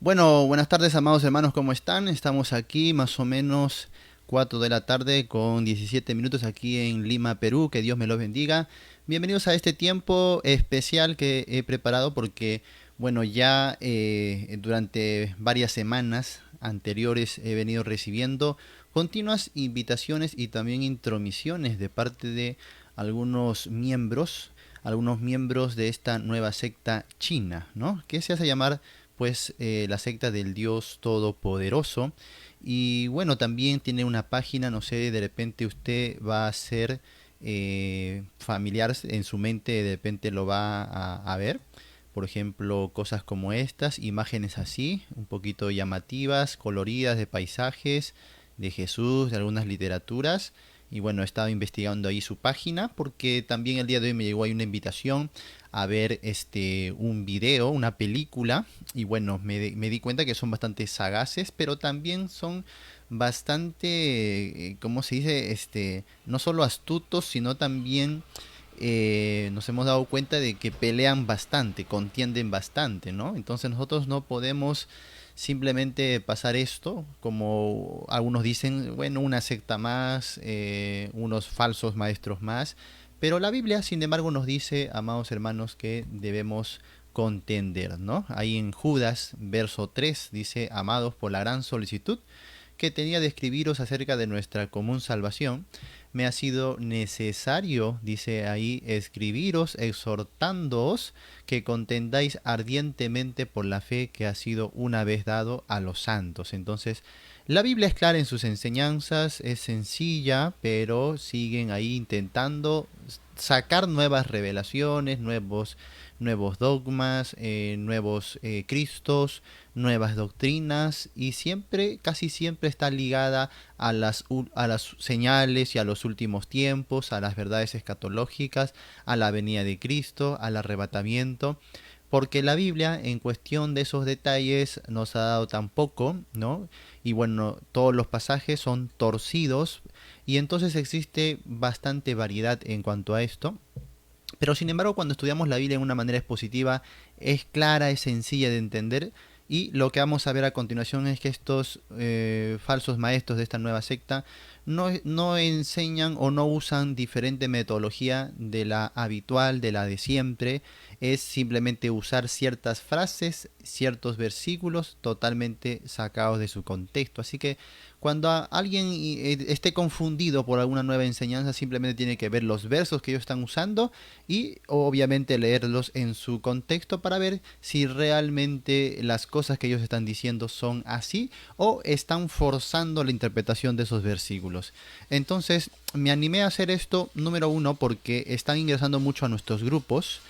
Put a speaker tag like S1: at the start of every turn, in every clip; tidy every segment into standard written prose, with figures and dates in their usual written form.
S1: Bueno, buenas tardes, amados hermanos, ¿cómo están? Estamos aquí más o menos 4 de la tarde con 17 minutos aquí en Lima, Perú. Que Dios me los bendiga. Bienvenidos a este tiempo especial que he preparado porque, bueno, ya durante varias semanas anteriores he venido recibiendo continuas invitaciones y también intromisiones de parte de algunos miembros de esta nueva secta china, ¿no? Que se hace llamar pues la secta del Dios Todopoderoso. Y bueno, también tiene una página, no sé, de repente usted va a ser familiar en su mente, de repente lo va a ver. Por ejemplo, cosas como estas, imágenes así, un poquito llamativas, coloridas, de paisajes, de Jesús, de algunas literaturas. Y bueno, he estado investigando ahí su página porque también el día de hoy me llegó ahí una invitación a ver un video, una película. Y bueno, me di cuenta que son bastante sagaces, pero también son bastante, ¿cómo se dice? No solo astutos, sino también nos hemos dado cuenta de que pelean bastante, contienden bastante, ¿no? Entonces nosotros no podemos simplemente pasar esto, como algunos dicen, bueno, una secta más, unos falsos maestros más, pero la Biblia, sin embargo, nos dice, amados hermanos, que debemos contender, ¿no? Ahí en Judas, verso 3, dice, amados, por la gran solicitud que tenía de escribiros acerca de nuestra común salvación, me ha sido necesario, dice ahí, escribiros exhortándoos que contendáis ardientemente por la fe que ha sido una vez dado a los santos. Entonces, la Biblia es clara en sus enseñanzas, es sencilla, pero siguen ahí intentando sacar nuevas revelaciones, nuevos dogmas, nuevos cristos, nuevas doctrinas, y siempre, casi siempre está ligada a las señales y a los últimos tiempos, a las verdades escatológicas, a la venida de Cristo, al arrebatamiento, porque la Biblia en cuestión de esos detalles nos ha dado tan poco, ¿no? Y bueno, todos los pasajes son torcidos y entonces existe bastante variedad en cuanto a esto. Pero sin embargo, cuando estudiamos la Biblia de una manera expositiva, es clara, es sencilla de entender. Y lo que vamos a ver a continuación es que estos falsos maestros de esta nueva secta no enseñan o no usan diferente metodología de la habitual, de la de siempre. Es simplemente usar ciertas frases, ciertos versículos totalmente sacados de su contexto. Así que cuando alguien esté confundido por alguna nueva enseñanza, simplemente tiene que ver los versos que ellos están usando y obviamente leerlos en su contexto para ver si realmente las cosas que ellos están diciendo son así o están forzando la interpretación de esos versículos. Entonces me animé a hacer esto, número uno, porque están ingresando mucho a nuestros grupos.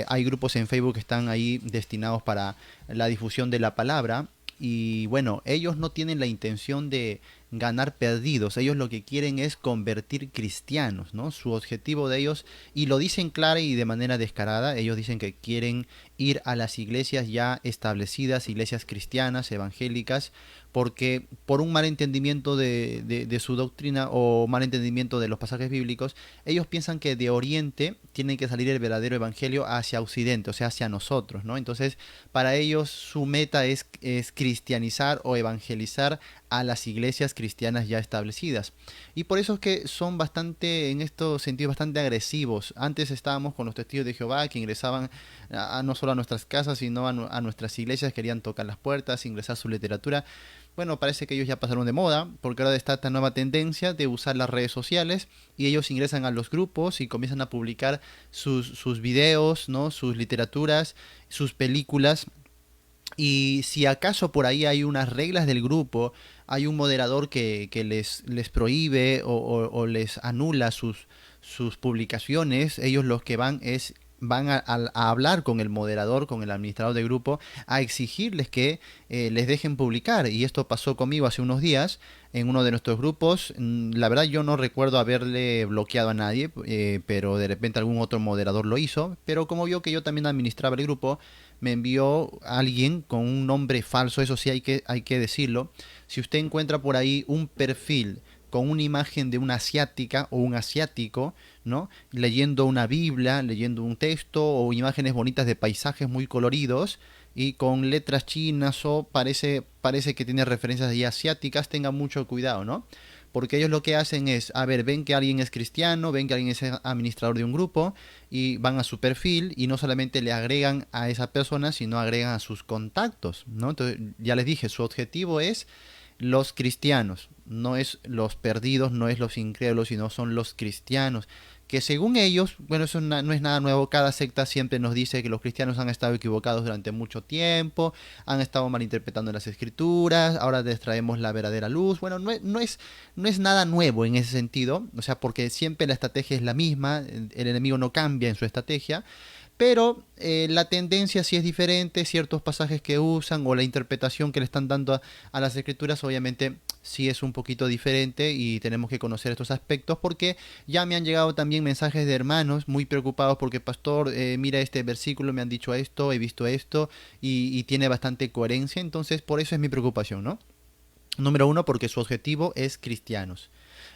S1: Hay grupos en Facebook que están ahí destinados para la difusión de la palabra. Y bueno, ellos no tienen la intención de ganar perdidos, ellos lo que quieren es convertir cristianos, ¿no? Su objetivo de ellos, y lo dicen clara y de manera descarada, ellos dicen que quieren ir a las iglesias ya establecidas, iglesias cristianas, evangélicas, porque por un mal entendimiento de su doctrina o mal entendimiento de los pasajes bíblicos, ellos piensan que de Oriente tiene que salir el verdadero evangelio hacia Occidente, o sea, hacia nosotros, ¿no? Entonces, para ellos su meta es cristianizar o evangelizar a las iglesias cristianas ya establecidas. Y por eso es que son bastante, en estos sentidos, bastante agresivos. Antes estábamos con los testigos de Jehová que ingresaban no solo a nuestras casas, sino a nuestras iglesias, querían tocar las puertas, ingresar su literatura. Bueno, parece que ellos ya pasaron de moda, porque ahora está esta nueva tendencia de usar las redes sociales y ellos ingresan a los grupos y comienzan a publicar sus videos, ¿no? Sus literaturas, sus películas. Y si acaso por ahí hay unas reglas del grupo, hay un moderador que les prohíbe o les anula sus publicaciones, ellos los que van a hablar con el moderador, con el administrador de grupo, a exigirles que les dejen publicar. Y esto pasó conmigo hace unos días en uno de nuestros grupos. La verdad yo no recuerdo haberle bloqueado a nadie, pero de repente algún otro moderador lo hizo. Pero como vio que yo también administraba el grupo, me envió a alguien con un nombre falso. Eso sí, hay que decirlo. Si usted encuentra por ahí un perfil con una imagen de una asiática o un asiático, ¿no? Leyendo una Biblia, leyendo un texto o imágenes bonitas de paisajes muy coloridos, y con letras chinas o parece que tiene referencias ahí asiáticas, tengan mucho cuidado, ¿no? Porque ellos lo que hacen es, a ver, ven que alguien es cristiano, ven que alguien es administrador de un grupo y van a su perfil y no solamente le agregan a esa persona, sino agregan a sus contactos, ¿no? Entonces, ya les dije, su objetivo es los cristianos, no es los perdidos, no es los incrédulos, sino son los cristianos. Que según ellos, bueno, eso no es nada nuevo, cada secta siempre nos dice que los cristianos han estado equivocados durante mucho tiempo, han estado malinterpretando las escrituras, ahora les traemos la verdadera luz. Bueno, no es nada nuevo en ese sentido, o sea, porque siempre la estrategia es la misma, el enemigo no cambia en su estrategia, pero la tendencia sí es diferente, ciertos pasajes que usan o la interpretación que le están dando a las escrituras obviamente sí es un poquito diferente y tenemos que conocer estos aspectos porque ya me han llegado también mensajes de hermanos muy preocupados porque pastor, mira este versículo, me han dicho esto, he visto esto y tiene bastante coherencia, entonces por eso es mi preocupación, ¿no? Número uno, porque su objetivo es cristianos.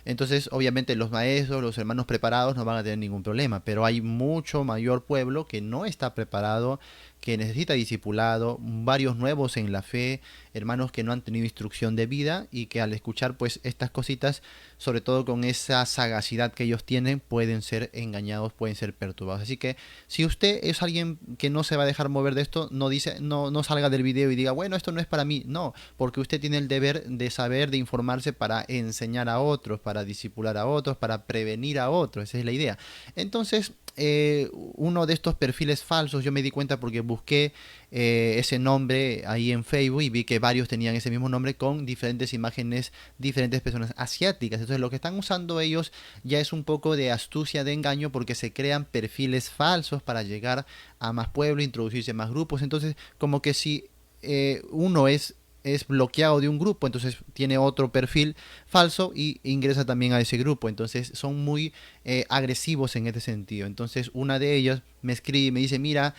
S1: Entonces, obviamente, los maestros, los hermanos preparados no van a tener ningún problema, pero hay mucho mayor pueblo que no está preparado, que necesita discipulado, varios nuevos en la fe, hermanos que no han tenido instrucción de vida y que al escuchar pues estas cositas, sobre todo con esa sagacidad que ellos tienen, pueden ser engañados, pueden ser perturbados. Así que si usted es alguien que no se va a dejar mover de esto, no salga del video y diga, bueno, esto no es para mí. No, porque usted tiene el deber de saber, de informarse para enseñar a otros, para discipular a otros, para prevenir a otros. Esa es la idea. Entonces, uno de estos perfiles falsos, yo me di cuenta porque busqué ese nombre ahí en Facebook y vi que varios tenían ese mismo nombre con diferentes imágenes, diferentes personas asiáticas. Entonces lo que están usando ellos ya es un poco de astucia, de engaño, porque se crean perfiles falsos para llegar a más pueblo, introducirse en más grupos. Entonces como que si uno es bloqueado de un grupo, entonces tiene otro perfil falso y ingresa también a ese grupo. Entonces son muy agresivos en este sentido. Entonces una de ellas me escribe y me dice, mira,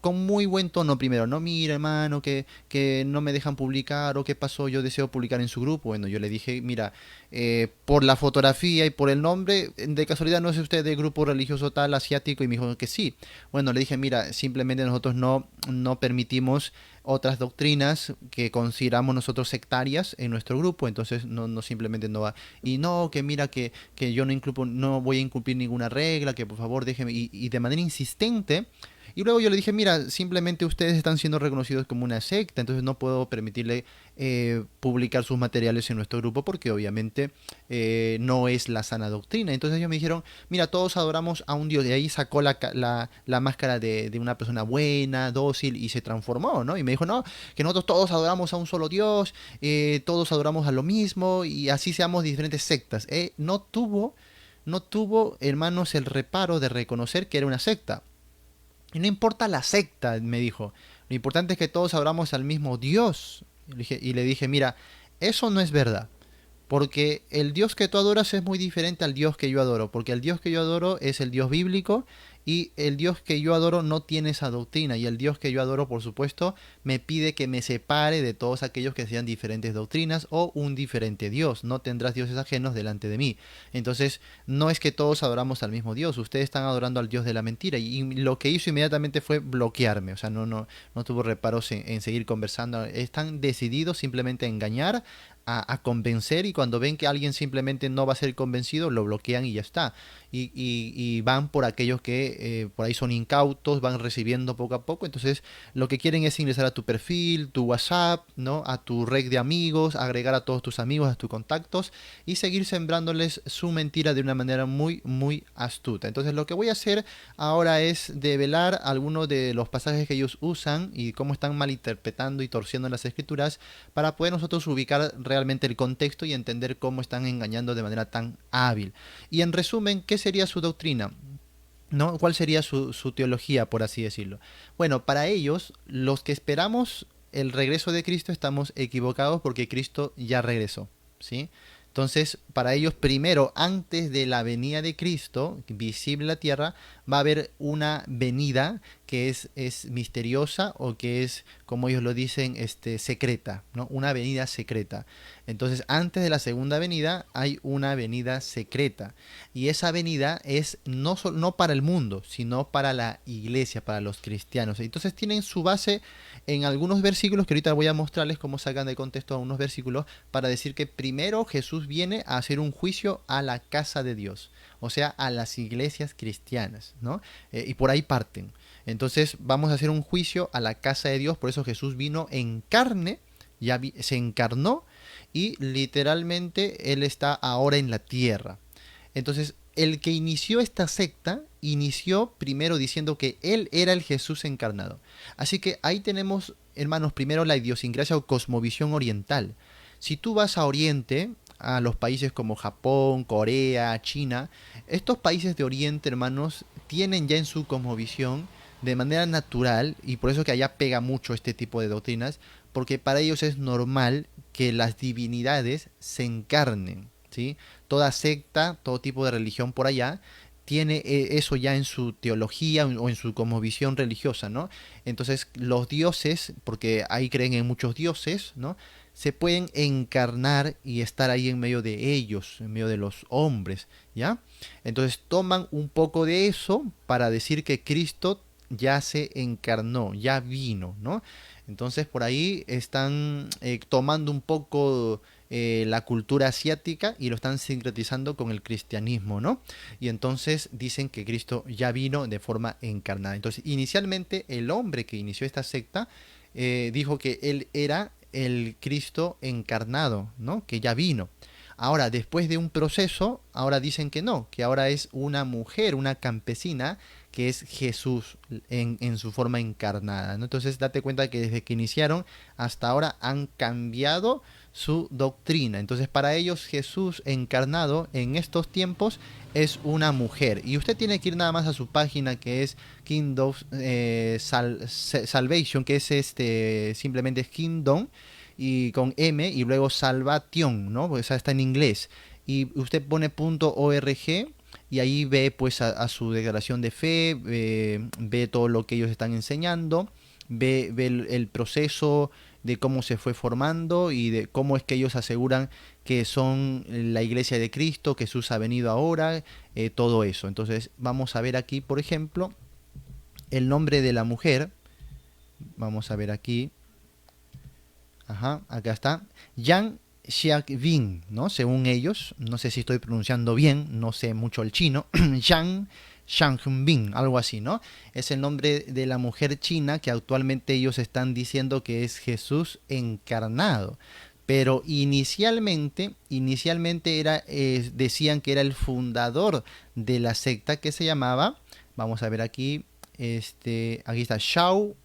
S1: con muy buen tono primero, no, mira hermano, que no me dejan publicar o qué pasó, yo deseo publicar en su grupo. Bueno, yo le dije, mira, por la fotografía y por el nombre, de casualidad no es usted de grupo religioso tal asiático, y me dijo que sí. Bueno, le dije, mira, simplemente nosotros no permitimos otras doctrinas que consideramos nosotros sectarias en nuestro grupo, entonces no simplemente no va. Y no, que mira que yo no voy a incumplir ninguna regla, que por favor déjeme, y de manera insistente. Y luego yo le dije, mira, simplemente ustedes están siendo reconocidos como una secta, entonces no puedo permitirle publicar sus materiales en nuestro grupo porque obviamente no es la sana doctrina. Entonces ellos me dijeron, mira, todos adoramos a un Dios. Y ahí sacó la máscara de una persona buena, dócil, y se transformó, ¿no? Y me dijo, no, que nosotros todos adoramos a un solo Dios, todos adoramos a lo mismo y así seamos diferentes sectas. No tuvo, hermanos, el reparo de reconocer que era una secta. Y no importa la secta, me dijo. Lo importante es que todos adoramos al mismo Dios. Y le dije, mira, eso no es verdad. Porque el Dios que tú adoras es muy diferente al Dios que yo adoro. Porque el Dios que yo adoro es el Dios bíblico y el Dios que yo adoro no tiene esa doctrina. Y el Dios que yo adoro, por supuesto, me pide que me separe de todos aquellos que sean diferentes doctrinas o un diferente Dios. No tendrás dioses ajenos delante de mí. Entonces, no es que todos adoramos al mismo Dios. Ustedes están adorando al Dios de la mentira. Y lo que hizo inmediatamente fue bloquearme. O sea, no tuvo reparos en seguir conversando. Están decididos simplemente a engañar, a convencer, y cuando ven que alguien simplemente no va a ser convencido, lo bloquean y ya está. Y van por aquellos que por ahí son incautos, van recibiendo poco a poco. Entonces lo que quieren es ingresar a tu perfil, tu WhatsApp, ¿no? A tu red de amigos, agregar a todos tus amigos, a tus contactos y seguir sembrándoles su mentira de una manera muy, muy astuta. Entonces lo que voy a hacer ahora es develar algunos de los pasajes que ellos usan y cómo están malinterpretando y torciendo las escrituras para poder nosotros ubicar realmente el contexto y entender cómo están engañando de manera tan hábil. Y en resumen, ¿qué sería su doctrina? ¿No? ¿Cuál sería su teología, por así decirlo? Bueno, para ellos, los que esperamos el regreso de Cristo estamos equivocados porque Cristo ya regresó, ¿sí? Entonces, para ellos, primero, antes de la venida de Cristo, visible en la tierra, va a haber una venida que es misteriosa o que es, como ellos lo dicen, secreta, ¿no? Una venida secreta. Entonces, antes de la segunda venida hay una venida secreta. Y esa venida es no para el mundo, sino para la iglesia, para los cristianos. Entonces tienen su base en algunos versículos que ahorita voy a mostrarles cómo sacan de contexto algunos versículos para decir que primero Jesús viene a hacer un juicio a la casa de Dios, o sea, a las iglesias cristianas, ¿no? Y por ahí parten. Entonces vamos a hacer un juicio a la casa de Dios, por eso Jesús vino en carne, se encarnó y literalmente Él está ahora en la tierra. Entonces, el que inició esta secta inició primero diciendo que Él era el Jesús encarnado. Así que ahí tenemos, hermanos, primero la idiosincrasia o cosmovisión oriental. Si tú vas a Oriente, a los países como Japón, Corea, China, estos países de Oriente, hermanos, tienen ya en su cosmovisión de manera natural, y por eso que allá pega mucho este tipo de doctrinas, porque para ellos es normal que las divinidades se encarnen, ¿sí? Toda secta, todo tipo de religión por allá, tiene eso ya en su teología o en su cosmovisión religiosa, ¿no? Entonces los dioses, porque ahí creen en muchos dioses, ¿no? Se pueden encarnar y estar ahí en medio de ellos, en medio de los hombres, ¿ya? Entonces toman un poco de eso para decir que Cristo ya se encarnó, ya vino, ¿no? Entonces por ahí están tomando un poco la cultura asiática y lo están sincretizando con el cristianismo, ¿no? Y entonces dicen que Cristo ya vino de forma encarnada. Entonces inicialmente el hombre que inició esta secta dijo que él era el Cristo encarnado, ¿no? Que ya vino. Ahora, después de un proceso, ahora dicen que no, que ahora es una mujer, una campesina, que es Jesús en su forma encarnada, ¿no? Entonces date cuenta que desde que iniciaron hasta ahora han cambiado su doctrina. Entonces para ellos Jesús encarnado en estos tiempos es una mujer. Y usted tiene que ir nada más a su página que es Kingdom Salvation, que es simplemente es Kingdom y con M y luego Salvation, ¿no? Porque esa está en inglés. Y usted pone .org y ahí ve pues a su declaración de fe, ve todo lo que ellos están enseñando, ve el proceso de cómo se fue formando y de cómo es que ellos aseguran que son la iglesia de Cristo, que Jesús ha venido ahora, todo eso. Entonces vamos a ver aquí, por ejemplo, el nombre de la mujer. Vamos a ver aquí. Ajá, acá está. Yang Xiaobin, ¿no? Según ellos, no sé si estoy pronunciando bien, no sé mucho el chino. Yang Xiaobin, algo así, ¿no? Es el nombre de la mujer china que actualmente ellos están diciendo que es Jesús encarnado. Pero inicialmente decían que era el fundador de la secta que se llamaba, vamos a ver aquí, aquí está, Shao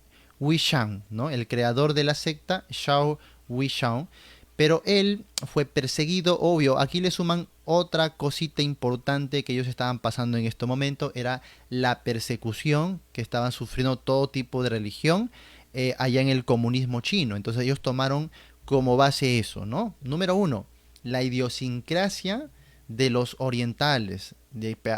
S1: Wishan, ¿no? El creador de la secta, Shao Wishan. Pero él fue perseguido, obvio. Aquí le suman otra cosita importante que ellos estaban pasando en este momento. Era la persecución que estaban sufriendo todo tipo de religión allá en el comunismo chino. Entonces ellos tomaron como base eso, ¿no? Número uno, la idiosincrasia de los orientales.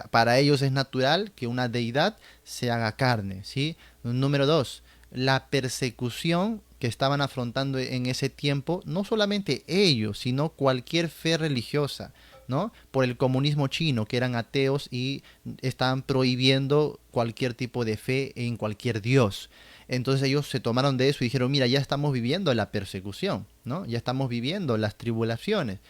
S1: Para ellos es natural que una deidad se haga carne, ¿sí? Número dos, la persecución que estaban afrontando en ese tiempo, no solamente ellos, sino cualquier fe religiosa, ¿no? Por el comunismo chino, que eran ateos y estaban prohibiendo cualquier tipo de fe en cualquier dios. Entonces ellos se tomaron de eso y dijeron, mira, ya estamos viviendo la persecución, ¿no? Ya estamos viviendo las tribulaciones.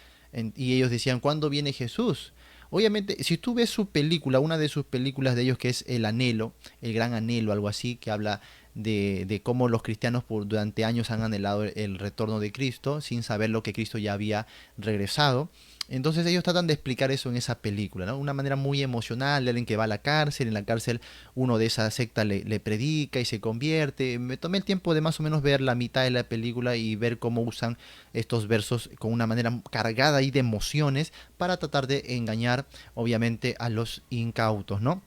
S1: Y ellos decían, ¿cuándo viene Jesús? Obviamente, si tú ves su película, una de sus películas de ellos que es El Anhelo, El Gran Anhelo, algo así, que habla de cómo los cristianos durante años han anhelado el retorno de Cristo sin saber lo que Cristo ya había regresado. Entonces ellos tratan de explicar eso en esa película, ¿no? Una manera muy emocional de alguien que va a la cárcel, en la cárcel uno de esa secta le predica y se convierte. Me tomé el tiempo de más o menos ver la mitad de la película y ver cómo usan estos versos con una manera cargada ahí de emociones para tratar de engañar obviamente a los incautos, ¿no?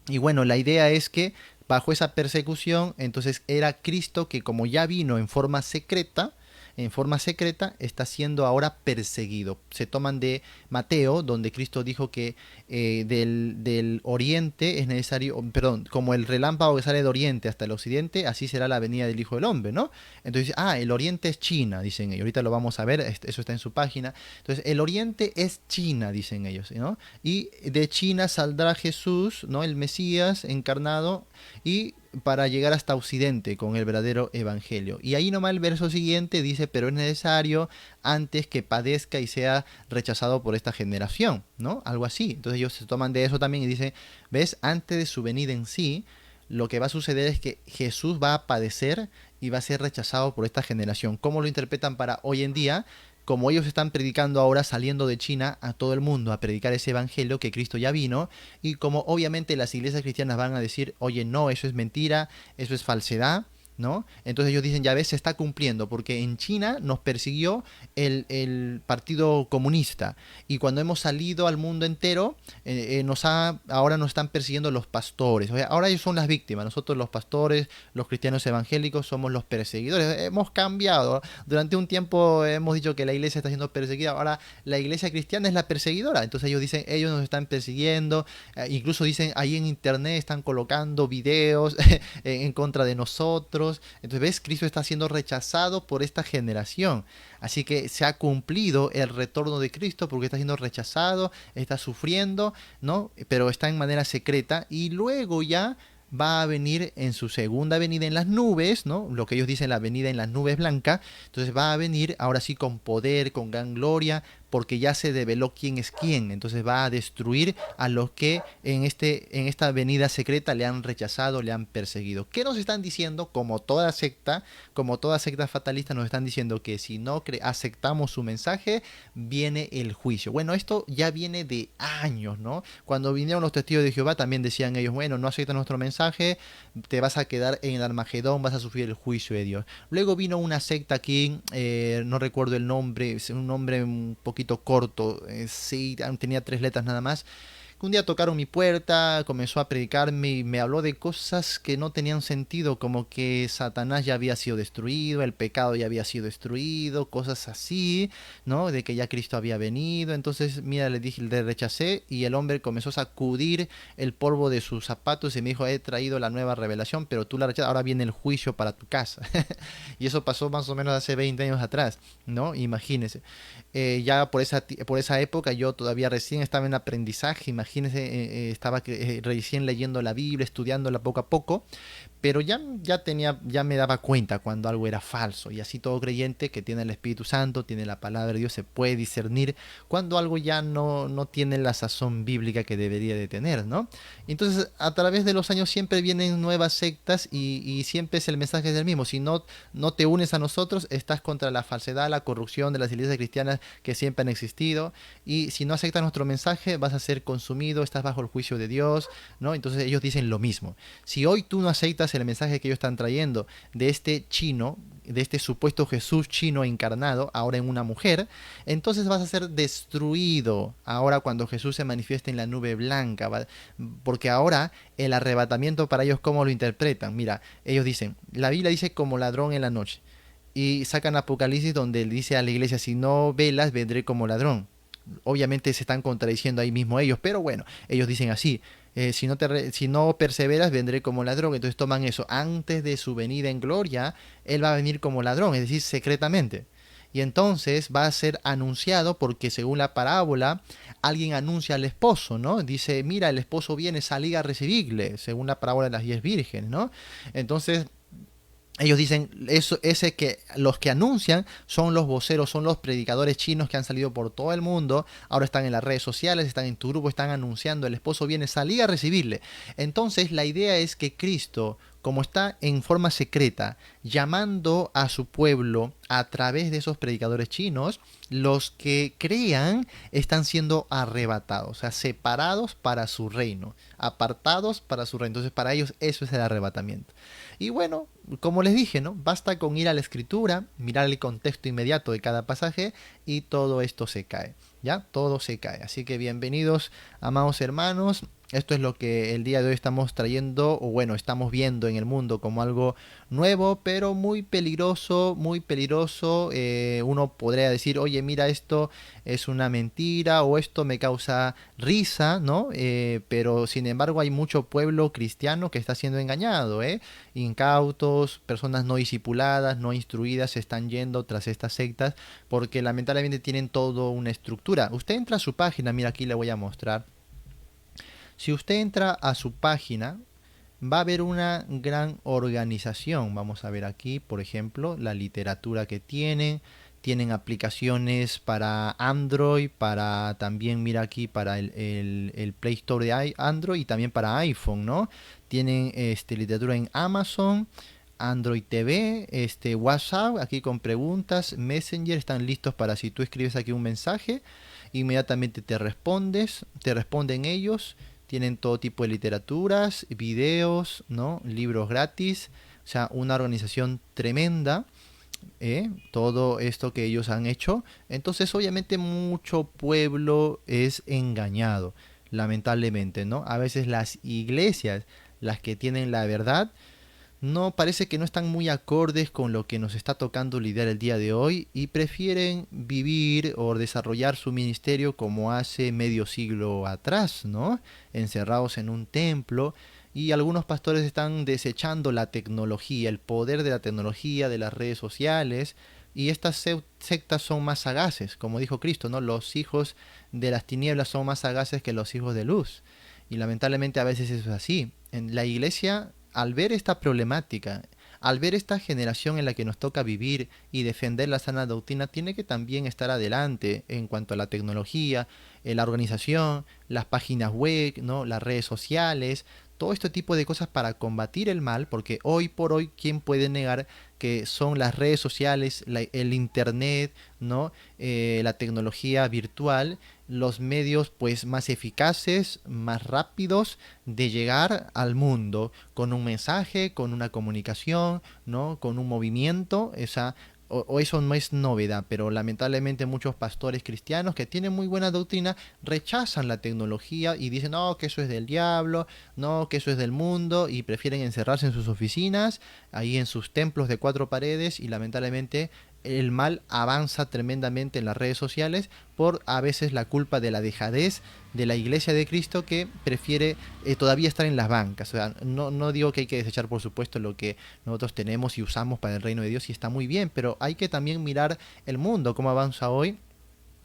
S1: Y bueno, la idea es que bajo esa persecución, entonces era Cristo que como ya vino en forma secreta, en forma secreta, está siendo ahora perseguido. Se toman de Mateo, donde Cristo dijo que del oriente es necesario, perdón, como el relámpago que sale de oriente hasta el occidente, así será la venida del Hijo del Hombre, ¿no? Entonces, el oriente es China, dicen ellos. Ahorita lo vamos a ver, eso está en su página. Entonces, el oriente es China, dicen ellos, ¿no? Y de China saldrá Jesús, ¿no? El Mesías encarnado, y para llegar hasta Occidente con el verdadero evangelio. Y ahí nomás el verso siguiente dice, pero es necesario antes que padezca y sea rechazado por esta generación, ¿no? Algo así. Entonces ellos se toman de eso también y dicen, ¿ves? Antes de su venida en sí, lo que va a suceder es que Jesús va a padecer y va a ser rechazado por esta generación. ¿Cómo lo interpretan para hoy en día? Como ellos están predicando ahora, saliendo de China a todo el mundo a predicar ese evangelio que Cristo ya vino, y como obviamente las iglesias cristianas van a decir, oye, no, eso es mentira, eso es falsedad, ¿no? Entonces ellos dicen, ya ves, se está cumpliendo, porque en China nos persiguió el Partido Comunista, y cuando hemos salido al mundo entero, ahora nos están persiguiendo los pastores. O sea, ahora ellos son las víctimas, nosotros los pastores, los cristianos evangélicos, somos los perseguidores. Hemos cambiado. Durante un tiempo hemos dicho que la iglesia está siendo perseguida, ahora la iglesia cristiana es la perseguidora. Entonces ellos dicen, ellos nos están persiguiendo, incluso dicen, ahí en internet están colocando videos en contra de nosotros. Entonces, ¿ves? Cristo está siendo rechazado por esta generación. Así que se ha cumplido el retorno de Cristo porque está siendo rechazado, está sufriendo, ¿no? Pero está en manera secreta, y luego ya va a venir en su segunda venida en las nubes, ¿no? Lo que ellos dicen, la venida en las nubes blancas. Entonces va a venir ahora sí con poder, con gran gloria, porque ya se develó quién es quién. Entonces va a destruir a los que en esta venida secreta le han rechazado, le han perseguido. ¿Qué nos están diciendo? Como toda secta fatalista, nos están diciendo que si no aceptamos su mensaje, viene el juicio. Bueno, esto ya viene de años, ¿no? Cuando vinieron los testigos de Jehová, también decían ellos, bueno, no aceptas nuestro mensaje, te vas a quedar en el Armagedón, vas a sufrir el juicio de Dios. Luego vino una secta aquí, no recuerdo el nombre, es un nombre un poquito corto, sí, tenía 3 letras nada más, que un día tocaron mi puerta, comenzó a predicarme y me habló de cosas que no tenían sentido, como que Satanás ya había sido destruido, el pecado ya había sido destruido, cosas así, ¿no? De que ya Cristo había venido. Entonces, mira, le dije, le rechacé, y el hombre comenzó a sacudir el polvo de sus zapatos y me dijo, he traído la nueva revelación, pero tú la rechazas, ahora viene el juicio para tu casa. Y eso pasó más o menos hace 20 años atrás, ¿no? Imagínense. Ya por esa época yo todavía recién estaba en aprendizaje, imagínense, estaba recién leyendo la Biblia, estudiándola poco a poco, pero ya me daba cuenta cuando algo era falso, y así todo creyente que tiene el Espíritu Santo, tiene la palabra de Dios, se puede discernir cuando algo ya no tiene la sazón bíblica que debería de tener, ¿no? Entonces, a través de los años siempre vienen nuevas sectas, y siempre es el mensaje del mismo. Si no te unes a nosotros, estás contra la falsedad, la corrupción de las iglesias cristianas que siempre han existido, y si no aceptas nuestro mensaje, vas a ser consumido, estás bajo el juicio de Dios, ¿no? Entonces ellos dicen lo mismo. Si hoy tú no aceptas el mensaje que ellos están trayendo de este chino, de este supuesto Jesús chino encarnado, ahora en una mujer, entonces vas a ser destruido ahora cuando Jesús se manifieste en la nube blanca, porque ahora el arrebatamiento para ellos, ¿cómo lo interpretan? Mira, ellos dicen, la Biblia dice como ladrón en la noche, y sacan Apocalipsis donde dice a la iglesia, si no velas, vendré como ladrón. Obviamente se están contradiciendo ahí mismo ellos, pero bueno, ellos dicen así, si no perseveras, vendré como ladrón. Entonces toman eso, antes de su venida en gloria, él va a venir como ladrón, es decir, secretamente. Y entonces va a ser anunciado, porque según la parábola, alguien anuncia al esposo, ¿no? Dice, mira, el esposo viene, salid a recibirle, según la parábola de las 10 vírgenes, ¿no? Entonces, ellos dicen, que los que anuncian son los voceros, son los predicadores chinos que han salido por todo el mundo, ahora están en las redes sociales, están en tu grupo, están anunciando, el esposo viene, salí a recibirle. Entonces la idea es que Cristo, como está en forma secreta, llamando a su pueblo a través de esos predicadores chinos, los que crean están siendo arrebatados, o sea, separados para su reino, apartados para su reino. Entonces para ellos eso es el arrebatamiento. Y bueno, como les dije, ¿no? Basta con ir a la escritura, mirar el contexto inmediato de cada pasaje, y todo esto se cae, ¿ya? Todo se cae. Así que bienvenidos, amados hermanos, Esto es lo que el día de hoy estamos trayendo, o bueno, estamos viendo en el mundo como algo nuevo, pero muy peligroso, muy peligroso. Uno podría decir, oye, mira, esto es una mentira o esto me causa risa, ¿no? Pero sin embargo hay mucho pueblo cristiano que está siendo engañado, ¿eh? Incautos, personas no discipuladas, no instruidas, se están yendo tras estas sectas porque lamentablemente tienen toda una estructura. Usted entra a su página, mira, aquí le voy a mostrar. Si usted entra a su página, va a haber una gran organización. Vamos a ver aquí, por ejemplo, la literatura que tienen. Tienen aplicaciones para Android, para también, mira aquí, para el Play Store de Android y también para iPhone, ¿no? Tienen literatura en Amazon, Android TV, WhatsApp, aquí con preguntas, Messenger, están listos para si tú escribes aquí un mensaje, inmediatamente te responden ellos. Tienen todo tipo de literaturas, videos, ¿no? Libros gratis. O sea, una organización tremenda. Todo esto que ellos han hecho. Entonces, obviamente, mucho pueblo es engañado. Lamentablemente, ¿no? A veces las iglesias, las que tienen la verdad, no parece que no están muy acordes con lo que nos está tocando lidiar el día de hoy y prefieren vivir o desarrollar su ministerio como hace medio siglo atrás, ¿no? Encerrados en un templo, y algunos pastores están desechando la tecnología, el poder de la tecnología, de las redes sociales, y estas sectas son más sagaces, como dijo Cristo, ¿no? Los hijos de las tinieblas son más sagaces que los hijos de luz. Y lamentablemente a veces eso es así. En la iglesia, al ver esta problemática, al ver esta generación en la que nos toca vivir y defender la sana doctrina, tiene que también estar adelante en cuanto a la tecnología, la organización, las páginas web, ¿no? Las redes sociales, todo este tipo de cosas para combatir el mal, porque hoy por hoy, ¿quién puede negar que son las redes sociales, el internet, ¿no? La tecnología virtual, los medios pues más eficaces, más rápidos de llegar al mundo con un mensaje, con una comunicación, ¿no? Con un movimiento, o eso no es novedad, pero lamentablemente muchos pastores cristianos que tienen muy buena doctrina rechazan la tecnología y dicen, no, que eso es del diablo, no, que eso es del mundo, y prefieren encerrarse en sus oficinas, ahí en sus templos de cuatro paredes, y lamentablemente el mal avanza tremendamente en las redes sociales por a veces la culpa de la dejadez de la iglesia de Cristo, que prefiere todavía estar en las bancas. O sea, no digo que hay que desechar, por supuesto, lo que nosotros tenemos y usamos para el reino de Dios, y está muy bien, pero hay que también mirar el mundo, cómo avanza hoy,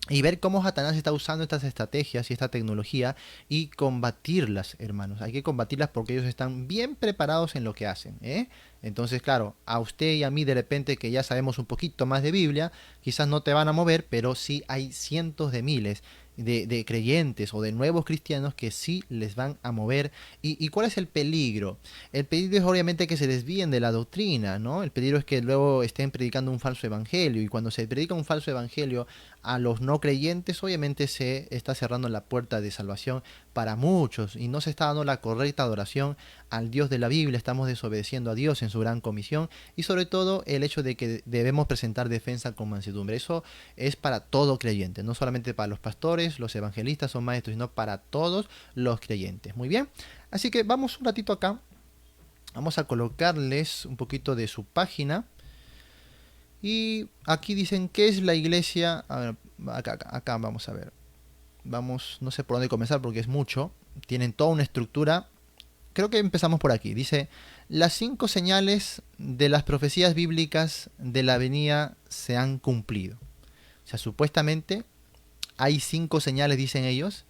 S1: y ver cómo Satanás está usando estas estrategias y esta tecnología y combatirlas, hermanos. Hay que combatirlas porque ellos están bien preparados en lo que hacen, ¿eh? Entonces, claro, a usted y a mí de repente que ya sabemos un poquito más de Biblia, quizás no te van a mover, pero sí hay cientos de miles de creyentes o de nuevos cristianos que sí les van a mover. ¿Y cuál es el peligro? El peligro es obviamente que se desvíen de la doctrina, ¿no? El peligro es que luego estén predicando un falso evangelio, y cuando se predica un falso evangelio a los no creyentes, obviamente se está cerrando la puerta de salvación para muchos y no se está dando la correcta adoración al Dios de la Biblia. Estamos desobedeciendo a Dios en su gran comisión, y sobre todo el hecho de que debemos presentar defensa con mansedumbre. Eso es para todo creyente, no solamente para los pastores, los evangelistas o maestros, sino para todos los creyentes. Muy bien, así que vamos un ratito acá, vamos a colocarles un poquito de su página. Y aquí dicen, ¿qué es la iglesia? A ver, acá vamos a ver. Vamos, no sé por dónde comenzar porque es mucho. Tienen toda una estructura. Creo que empezamos por aquí. Dice, las 5 señales de las profecías bíblicas de la venida se han cumplido. O sea, supuestamente hay 5 señales, dicen ellos,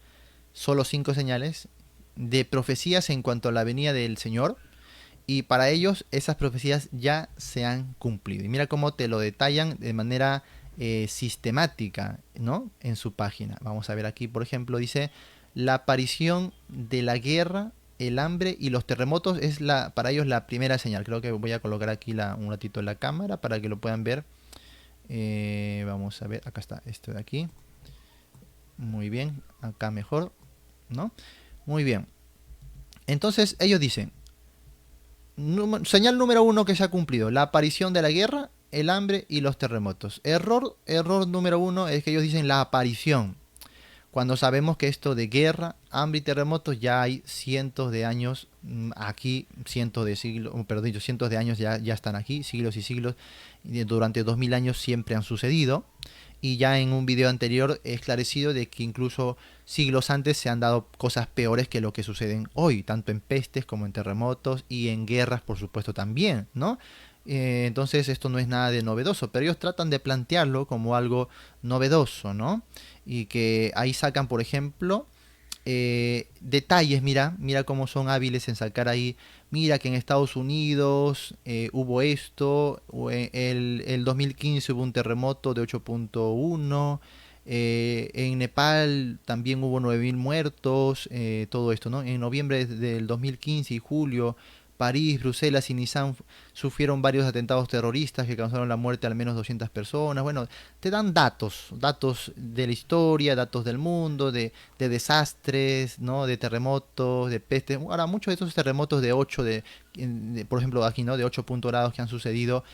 S1: solo 5 señales de profecías en cuanto a la venida del Señor. Y para ellos esas profecías ya se han cumplido. Y mira cómo te lo detallan de manera sistemática, ¿no? En su página. Vamos a ver aquí, por ejemplo, dice, la aparición de la guerra, el hambre y los terremotos es para ellos la primera señal. Creo que voy a colocar aquí un ratito en la cámara para que lo puedan ver. Vamos a ver, acá está, esto de aquí. Muy bien, acá mejor, ¿no? Muy bien. Entonces ellos dicen, señal número 1 que se ha cumplido, la aparición de la guerra, el hambre y los terremotos. Error número 1 es que ellos dicen la aparición. cuando sabemos que esto de guerra, hambre y terremotos ya hay cientos de años aquí, cientos de siglos, perdón, cientos de años ya están aquí, siglos y siglos, y durante 2000 años siempre han sucedido. Y ya en un video anterior he esclarecido de que incluso siglos antes se han dado cosas peores que lo que suceden hoy, tanto en pestes como en terremotos y en guerras, por supuesto, también, ¿no? Entonces esto no es nada de novedoso, pero ellos tratan de plantearlo como algo novedoso, ¿no? Y que ahí sacan, por ejemplo, detalles, mira cómo son hábiles en sacar ahí. Mira que en Estados Unidos hubo esto, el 2015 hubo un terremoto de 8.1, en Nepal también hubo 9000 muertos, todo esto, ¿no? En noviembre del 2015 y julio, París, Bruselas y Niza sufrieron varios atentados terroristas que causaron la muerte de al menos 200 personas. Bueno, te dan datos de la historia, datos del mundo, de desastres, ¿no? De terremotos, de pestes. Ahora, muchos de esos terremotos de 8, por ejemplo, aquí, ¿no? De 8 grados que han sucedido,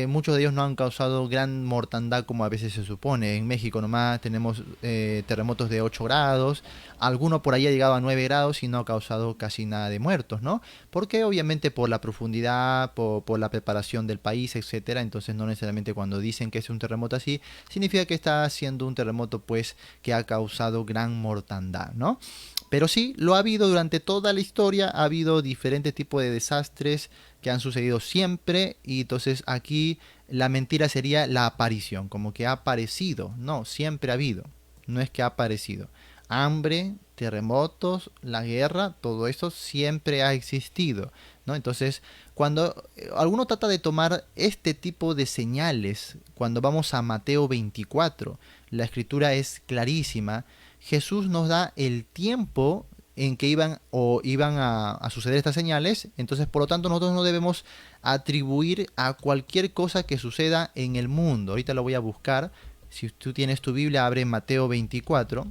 S1: muchos de ellos no han causado gran mortandad como a veces se supone. En México nomás tenemos terremotos de 8 grados, alguno por ahí ha llegado a 9 grados y no ha causado casi nada de muertos, ¿no? Porque obviamente por la profundidad, por la preparación del país, etcétera. Entonces no necesariamente cuando dicen que es un terremoto así, significa que está siendo un terremoto pues que ha causado gran mortandad, ¿no? Pero sí, lo ha habido durante toda la historia, ha habido diferentes tipos de desastres que han sucedido siempre y entonces aquí la mentira sería la aparición, como que ha aparecido, no, siempre ha habido, no es que ha aparecido. Hambre, terremotos, la guerra, todo eso siempre ha existido, ¿no? Entonces, cuando alguno trata de tomar este tipo de señales, cuando vamos a Mateo 24, la escritura es clarísima. Jesús nos da el tiempo en que iban a suceder estas señales, entonces por lo tanto nosotros no debemos atribuir a cualquier cosa que suceda en el mundo. Ahorita lo voy a buscar. Si tú tienes tu Biblia, abre Mateo 24.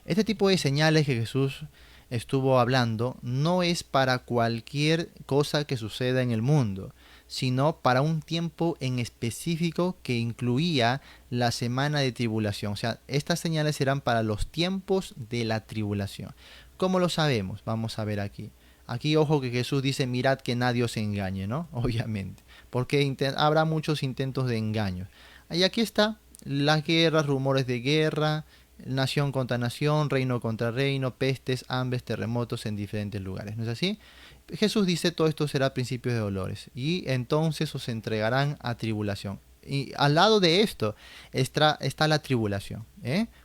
S1: Este tipo de señales que Jesús estuvo hablando no es para cualquier cosa que suceda en el mundo, sino para un tiempo en específico que incluía la semana de tribulación. O sea, estas señales serán para los tiempos de la tribulación. ¿Cómo lo sabemos? Vamos a ver aquí. Aquí ojo que Jesús dice, mirad que nadie os engañe, ¿no? Obviamente, porque habrá muchos intentos de engaño. Y aquí está, las guerras, rumores de guerra, nación contra nación, reino contra reino, pestes, hambres, terremotos en diferentes lugares. ¿No es así? Jesús dice, todo esto será principio de dolores, y entonces os entregarán a tribulación. Y al lado de esto está la tribulación.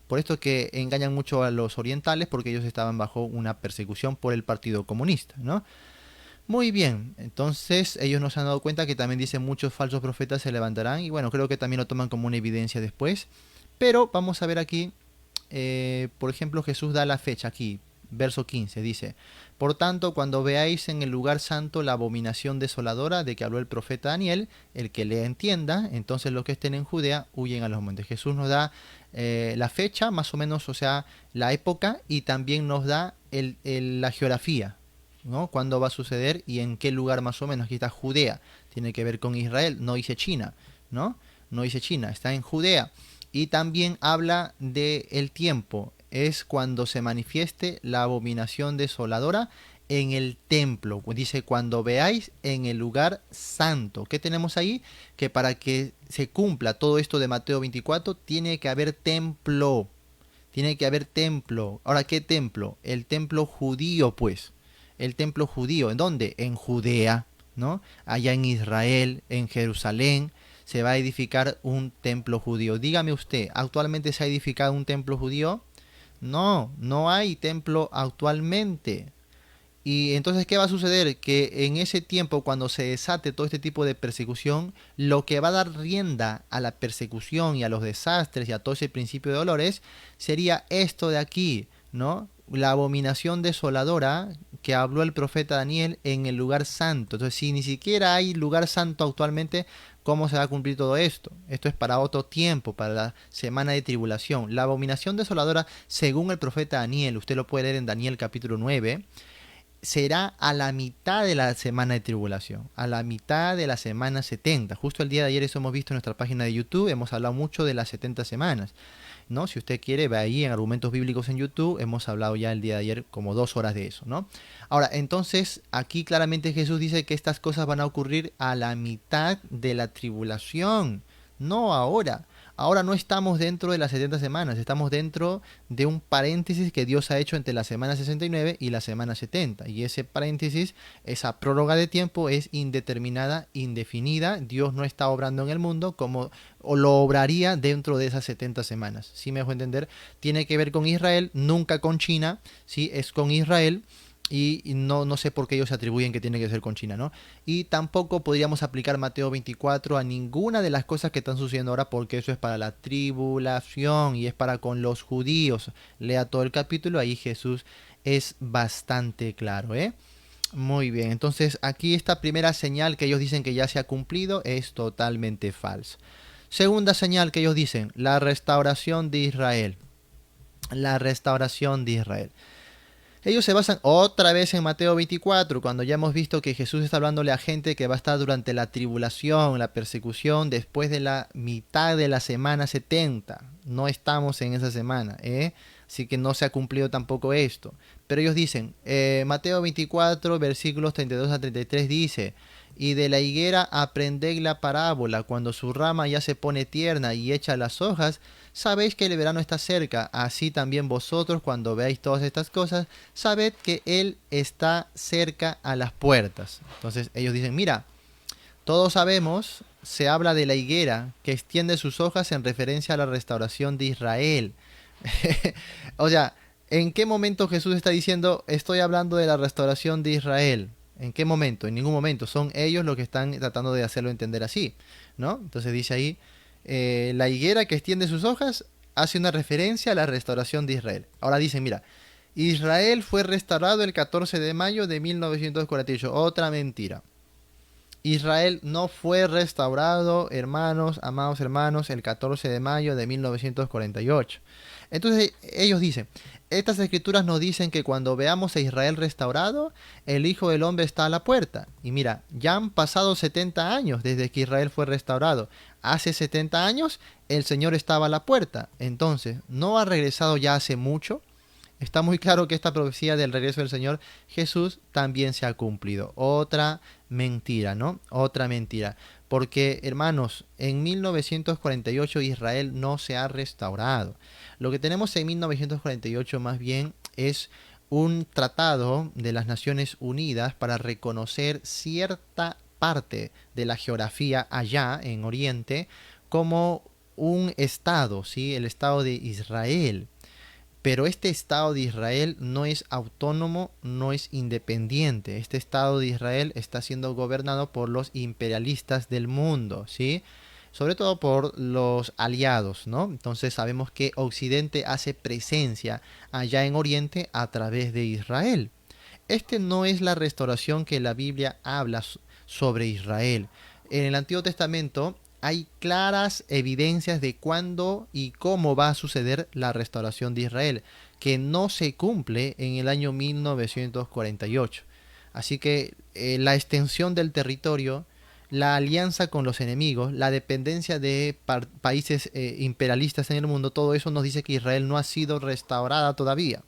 S1: Por esto que engañan mucho a los orientales, porque ellos estaban bajo una persecución por el Partido Comunista, ¿no? Muy bien, entonces ellos nos han dado cuenta que también dicen muchos falsos profetas se levantarán, y bueno, creo que también lo toman como una evidencia después. Pero vamos a ver aquí, por ejemplo, Jesús da la fecha aquí, verso 15, dice, por tanto, cuando veáis en el lugar santo la abominación desoladora de que habló el profeta Daniel, el que le entienda, entonces los que estén en Judea huyen a los montes. Jesús nos da la fecha, más o menos, o sea, la época, y también nos da la geografía, ¿no? Cuándo va a suceder y en qué lugar más o menos. Aquí está Judea, tiene que ver con Israel, no dice China, ¿no? No dice China, está en Judea. Y también habla del tiempo, es cuando se manifieste la abominación desoladora en el templo. Dice, cuando veáis en el lugar santo. ¿Qué tenemos ahí? Que para que se cumpla todo esto de Mateo 24, tiene que haber templo. Tiene que haber templo. Ahora, ¿qué templo? El templo judío, pues. El templo judío. ¿En dónde? En Judea, ¿no? Allá en Israel, en Jerusalén, se va a edificar un templo judío. Dígame usted, ¿actualmente se ha edificado un templo judío? No, no hay templo actualmente. Y entonces, ¿qué va a suceder? Que en ese tiempo, cuando se desate todo este tipo de persecución, lo que va a dar rienda a la persecución y a los desastres y a todo ese principio de dolores sería esto de aquí, ¿no? La abominación desoladora que habló el profeta Daniel en el lugar santo. Entonces, si ni siquiera hay lugar santo actualmente, ¿cómo se va a cumplir todo esto? Esto es para otro tiempo, para la semana de tribulación. La abominación desoladora, según el profeta Daniel, usted lo puede leer en Daniel capítulo 9, será a la mitad de la semana de tribulación, a la mitad de la semana 70. Justo el día de ayer eso hemos visto en nuestra página de YouTube, hemos hablado mucho de las 70 semanas, ¿no? Si usted quiere, ve ahí en Argumentos Bíblicos en YouTube, hemos hablado ya el día de ayer como 2 horas de eso, ¿no? Ahora, entonces, aquí claramente Jesús dice que estas cosas van a ocurrir a la mitad de la tribulación, no ahora. Ahora no estamos dentro de las 70 semanas, estamos dentro de un paréntesis que Dios ha hecho entre la semana 69 y la semana 70. Y ese paréntesis, esa prórroga de tiempo es indeterminada, indefinida. Dios no está obrando en el mundo como o lo obraría dentro de esas 70 semanas. ¿Sí me dejo entender? Tiene que ver con Israel, nunca con China, ¿sí? Es con Israel. Y no sé por qué ellos se atribuyen que tiene que ser con China, ¿no? Y tampoco podríamos aplicar Mateo 24 a ninguna de las cosas que están sucediendo ahora, porque eso es para la tribulación y es para con los judíos. Lea todo el capítulo, ahí Jesús es bastante claro, ¿eh? Muy bien, entonces aquí esta primera señal que ellos dicen que ya se ha cumplido es totalmente falsa. Segunda señal que ellos dicen, la restauración de Israel. La restauración de Israel. Ellos se basan otra vez en Mateo 24, cuando ya hemos visto que Jesús está hablándole a gente que va a estar durante la tribulación, la persecución, después de la mitad de la semana 70. No estamos en esa semana, ¿eh? Así que no se ha cumplido tampoco esto. Pero ellos dicen, Mateo 24, versículos 32 a 33 dice, y de la higuera aprended la parábola, cuando su rama ya se pone tierna y echa las hojas, sabéis que el verano está cerca, así también vosotros cuando veáis todas estas cosas, sabed que Él está cerca a las puertas. Entonces ellos dicen, mira, todos sabemos, se habla de la higuera que extiende sus hojas en referencia a la restauración de Israel. O sea, ¿en qué momento Jesús está diciendo, estoy hablando de la restauración de Israel? ¿En qué momento? En ningún momento. Son ellos los que están tratando de hacerlo entender así, ¿no? Entonces dice ahí, la higuera que extiende sus hojas hace una referencia a la restauración de Israel. Ahora dicen, mira, Israel fue restaurado el 14 de mayo de 1948. Otra mentira. Israel no fue restaurado, hermanos, amados hermanos, el 14 de mayo de 1948. Entonces ellos dicen, estas escrituras nos dicen que cuando veamos a Israel restaurado, el Hijo del Hombre está a la puerta. Y mira, ya han pasado 70 años desde que Israel fue restaurado. Hace 70 años el Señor estaba a la puerta. Entonces, ¿no ha regresado ya hace mucho? Está muy claro que esta profecía del regreso del Señor Jesús también se ha cumplido. Otra mentira, ¿no? Otra mentira. Porque, hermanos, en 1948 Israel no se ha restaurado. Lo que tenemos en 1948 más bien es un tratado de las Naciones Unidas para reconocer cierta parte de la geografía allá en Oriente como un estado, ¿sí? El estado de Israel. Pero este Estado de Israel no es autónomo, no es independiente. Este Estado de Israel está siendo gobernado por los imperialistas del mundo, ¿sí? Sobre todo por los aliados, ¿no? Entonces sabemos que Occidente hace presencia allá en Oriente a través de Israel. Este no es la restauración que la Biblia habla sobre Israel. En el Antiguo Testamento hay claras evidencias de cuándo y cómo va a suceder la restauración de Israel, que no se cumple en el año 1948. Así que la extensión del territorio, la alianza con los enemigos, la dependencia de países imperialistas en el mundo, todo eso nos dice que Israel no ha sido restaurada todavía.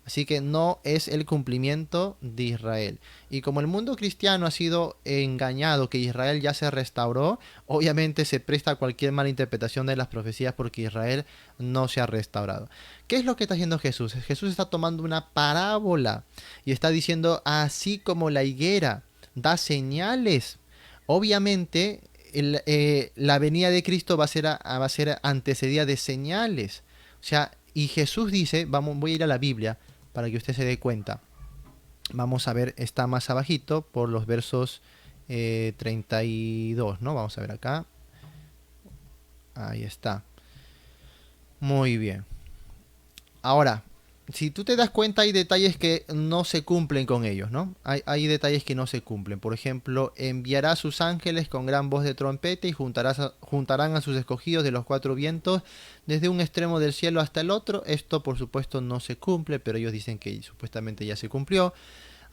S1: Así que no es el cumplimiento de Israel. Y como el mundo cristiano ha sido engañado que Israel ya se restauró, obviamente se presta a cualquier mala interpretación de las profecías porque Israel no se ha restaurado. ¿Qué es lo que está haciendo Jesús? Jesús está tomando una parábola y está diciendo, así como la higuera da señales, obviamente la venida de Cristo va a ser antecedida de señales. O sea, y Jesús dice, voy a ir a la Biblia, para que usted se dé cuenta. Vamos a ver, está más abajito por los versos 32, ¿no? Vamos a ver acá. Ahí está. Muy bien. Ahora, si tú te das cuenta, hay detalles que no se cumplen con ellos, ¿no? Hay detalles que no se cumplen. Por ejemplo, enviará a sus ángeles con gran voz de trompeta y juntarán a sus escogidos de los cuatro vientos desde un extremo del cielo hasta el otro. Esto, por supuesto, no se cumple, pero ellos dicen que supuestamente ya se cumplió.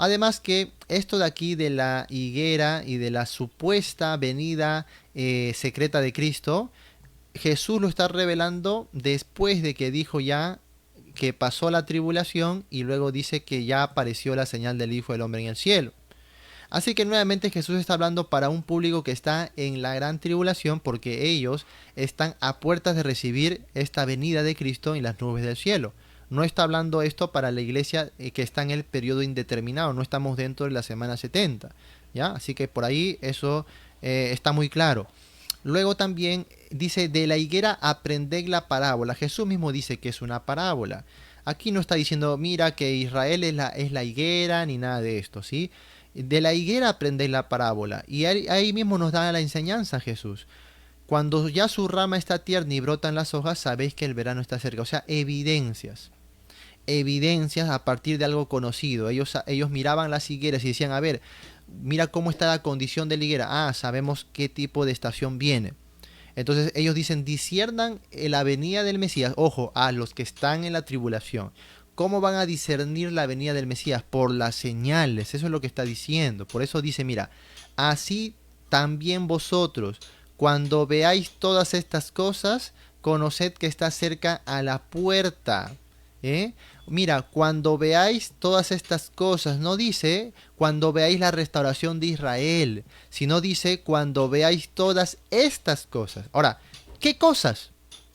S1: Además que esto de aquí de la higuera y de la supuesta venida secreta de Cristo, Jesús lo está revelando después de que dijo ya que pasó la tribulación y luego dice que ya apareció la señal del Hijo del Hombre en el cielo. Así que nuevamente Jesús está hablando para un público que está en la gran tribulación porque ellos están a puertas de recibir esta venida de Cristo en las nubes del cielo. No está hablando esto para la iglesia que está en el periodo indeterminado, no estamos dentro de la semana 70, ¿ya? Así que por ahí eso está muy claro. Luego también dice, de la higuera aprended la parábola. Jesús mismo dice que es una parábola. Aquí no está diciendo, mira que Israel es la higuera, ni nada de esto, ¿sí? De la higuera aprended la parábola. Y ahí mismo nos da la enseñanza Jesús. Cuando ya su rama está tierna y brotan las hojas, sabéis que el verano está cerca. O sea, evidencias. Evidencias a partir de algo conocido. Ellos miraban las higueras y decían, a ver, mira cómo está la condición de la higuera. Ah, sabemos qué tipo de estación viene. Entonces ellos dicen, disciernan la venida del Mesías. Ojo, a los que están en la tribulación. ¿Cómo van a discernir la venida del Mesías? Por las señales. Eso es lo que está diciendo. Por eso dice, mira, así también vosotros, cuando veáis todas estas cosas, conoced que está cerca a la puerta. Mira, cuando veáis todas estas cosas, no dice cuando veáis la restauración de Israel, sino dice cuando veáis todas estas cosas. Ahora, ¿qué cosas?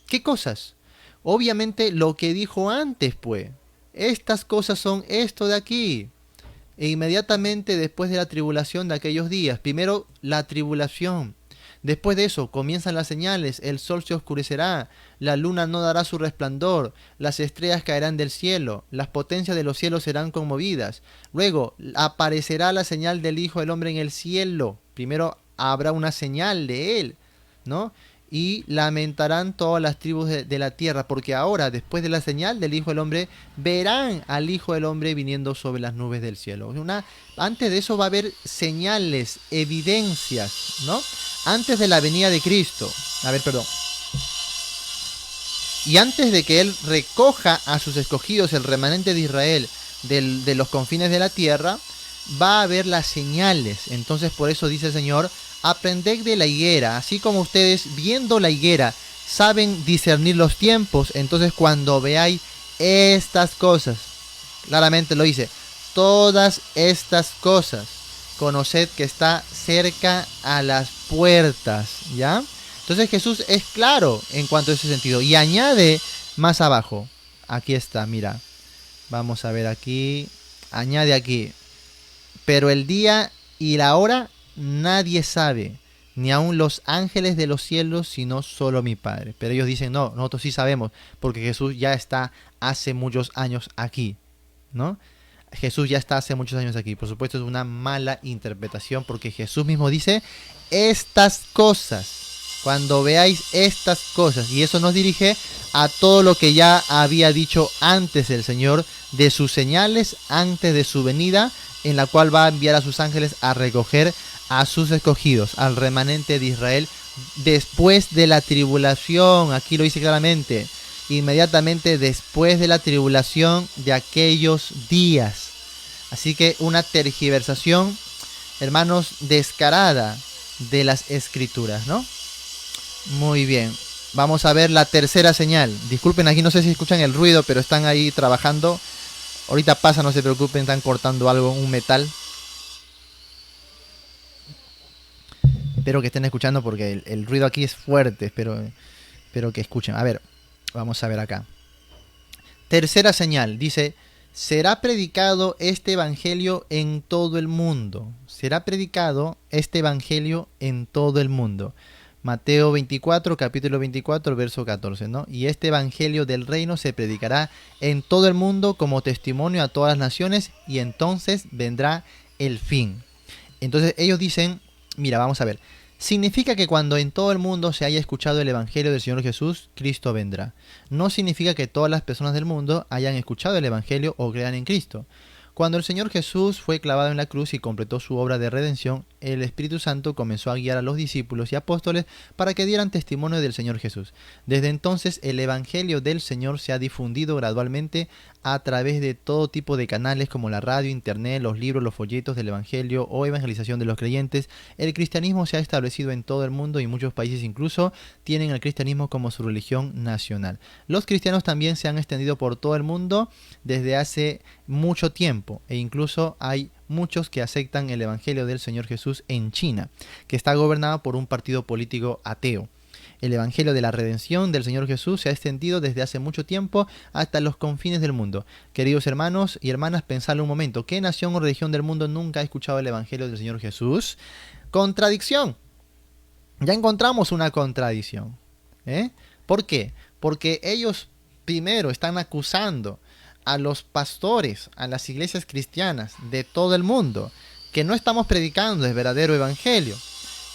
S1: ¿Qué cosas? Obviamente lo que dijo antes, pues. Estas cosas son esto de aquí. E inmediatamente después de la tribulación de aquellos días, primero la tribulación. Después de eso comienzan las señales, el sol se oscurecerá, la luna no dará su resplandor, las estrellas caerán del cielo, las potencias de los cielos serán conmovidas. Luego aparecerá la señal del Hijo del Hombre en el cielo. Primero habrá una señal de él, ¿no? Y lamentarán todas las tribus de la tierra, porque ahora, después de la señal del Hijo del Hombre, verán al Hijo del Hombre viniendo sobre las nubes del cielo. Antes de eso va a haber señales, evidencias, ¿no? Antes de la venida de Cristo. Y antes de que Él recoja a sus escogidos, el remanente de Israel, de los confines de la tierra, va a haber las señales. Entonces por eso dice el Señor, aprended de la higuera, así como ustedes viendo la higuera saben discernir los tiempos. Entonces cuando veáis estas cosas, claramente lo dice, todas estas cosas, conoced que está cerca a las puertas, ¿ya? Entonces Jesús es claro en cuanto a ese sentido. Y añade más abajo, aquí está, mira, vamos a ver aquí, añade aquí, pero el día y la hora nadie sabe, ni aun los ángeles de los cielos, sino solo mi Padre. Pero ellos dicen, no, nosotros sí sabemos, porque Jesús ya está hace muchos años aquí, ¿no? Jesús ya está hace muchos años aquí. Por supuesto es una mala interpretación, porque Jesús mismo dice, estas cosas, cuando veáis estas cosas, y eso nos dirige a todo lo que ya había dicho antes el Señor, de sus señales antes de su venida, en la cual va a enviar a sus ángeles a recoger a sus escogidos, al remanente de Israel, después de la tribulación. Aquí lo dice claramente, inmediatamente después de la tribulación de aquellos días. Así que una tergiversación, hermanos, descarada de las escrituras, ¿no? Muy bien, vamos a ver la tercera señal. Disculpen, aquí no sé si escuchan el ruido, pero están ahí trabajando. Ahorita pasa, no se preocupen, están cortando algo, un metal. Espero que estén escuchando porque el ruido aquí es fuerte, espero que escuchen. A ver, vamos a ver acá. Tercera señal, dice, será predicado este evangelio en todo el mundo. Será predicado este evangelio en todo el mundo. Mateo 24, capítulo 24, verso 14, ¿no? Y este evangelio del reino se predicará en todo el mundo como testimonio a todas las naciones, y entonces vendrá el fin. Entonces ellos dicen, mira, vamos a ver, significa que cuando en todo el mundo se haya escuchado el evangelio del Señor Jesús, Cristo vendrá. No significa que todas las personas del mundo hayan escuchado el evangelio o crean en Cristo. Cuando el Señor Jesús fue clavado en la cruz y completó su obra de redención, el Espíritu Santo comenzó a guiar a los discípulos y apóstoles para que dieran testimonio del Señor Jesús. Desde entonces el Evangelio del Señor se ha difundido gradualmente a través de todo tipo de canales como la radio, internet, los libros, los folletos del evangelio o evangelización de los creyentes. El cristianismo se ha establecido en todo el mundo y muchos países incluso tienen el cristianismo como su religión nacional. Los cristianos también se han extendido por todo el mundo desde hace mucho tiempo e incluso hay muchos que aceptan el evangelio del Señor Jesús en China, que está gobernado por un partido político ateo. El evangelio de la redención del Señor Jesús se ha extendido desde hace mucho tiempo hasta los confines del mundo. Queridos hermanos y hermanas, pensadlo un momento. ¿Qué nación o religión del mundo nunca ha escuchado el evangelio del Señor Jesús? Contradicción. Ya encontramos una contradicción. ¿Por qué? Porque ellos primero están acusando a los pastores, a las iglesias cristianas de todo el mundo, que no estamos predicando el verdadero evangelio,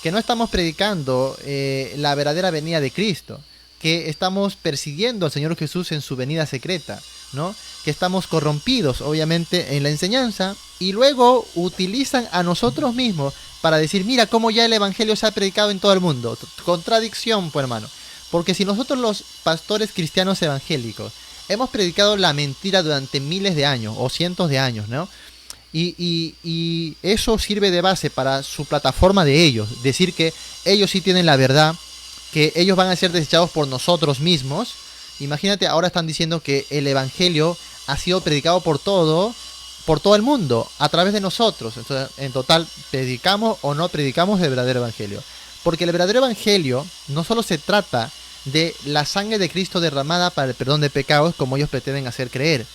S1: que no estamos predicando la verdadera venida de Cristo, que estamos persiguiendo al Señor Jesús en su venida secreta, ¿no? Que estamos corrompidos, obviamente, en la enseñanza, y luego utilizan a nosotros mismos para decir, mira cómo ya el evangelio se ha predicado en todo el mundo. Contradicción, pues hermano. Porque si nosotros los pastores cristianos evangélicos hemos predicado la mentira durante miles de años o cientos de años, ¿no? Y eso sirve de base para su plataforma de ellos, decir que ellos sí tienen la verdad, que ellos van a ser desechados por nosotros mismos. Imagínate, ahora están diciendo que el evangelio ha sido predicado por todo el mundo, a través de nosotros. Entonces, en total, predicamos o no predicamos el verdadero evangelio. Porque el verdadero evangelio no solo se trata de la sangre de Cristo derramada para el perdón de pecados, como ellos pretenden hacer creer.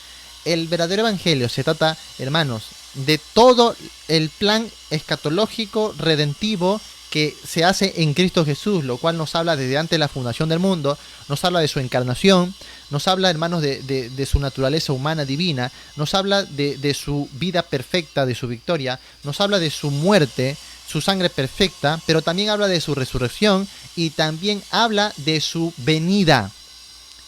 S1: El verdadero evangelio se trata, hermanos, de todo el plan escatológico redentivo que se hace en Cristo Jesús, lo cual nos habla desde antes de la fundación del mundo, nos habla de su encarnación, nos habla, hermanos, de su naturaleza humana divina, nos habla de su vida perfecta, de su victoria, nos habla de su muerte, su sangre perfecta, pero también habla de su resurrección y también habla de su venida,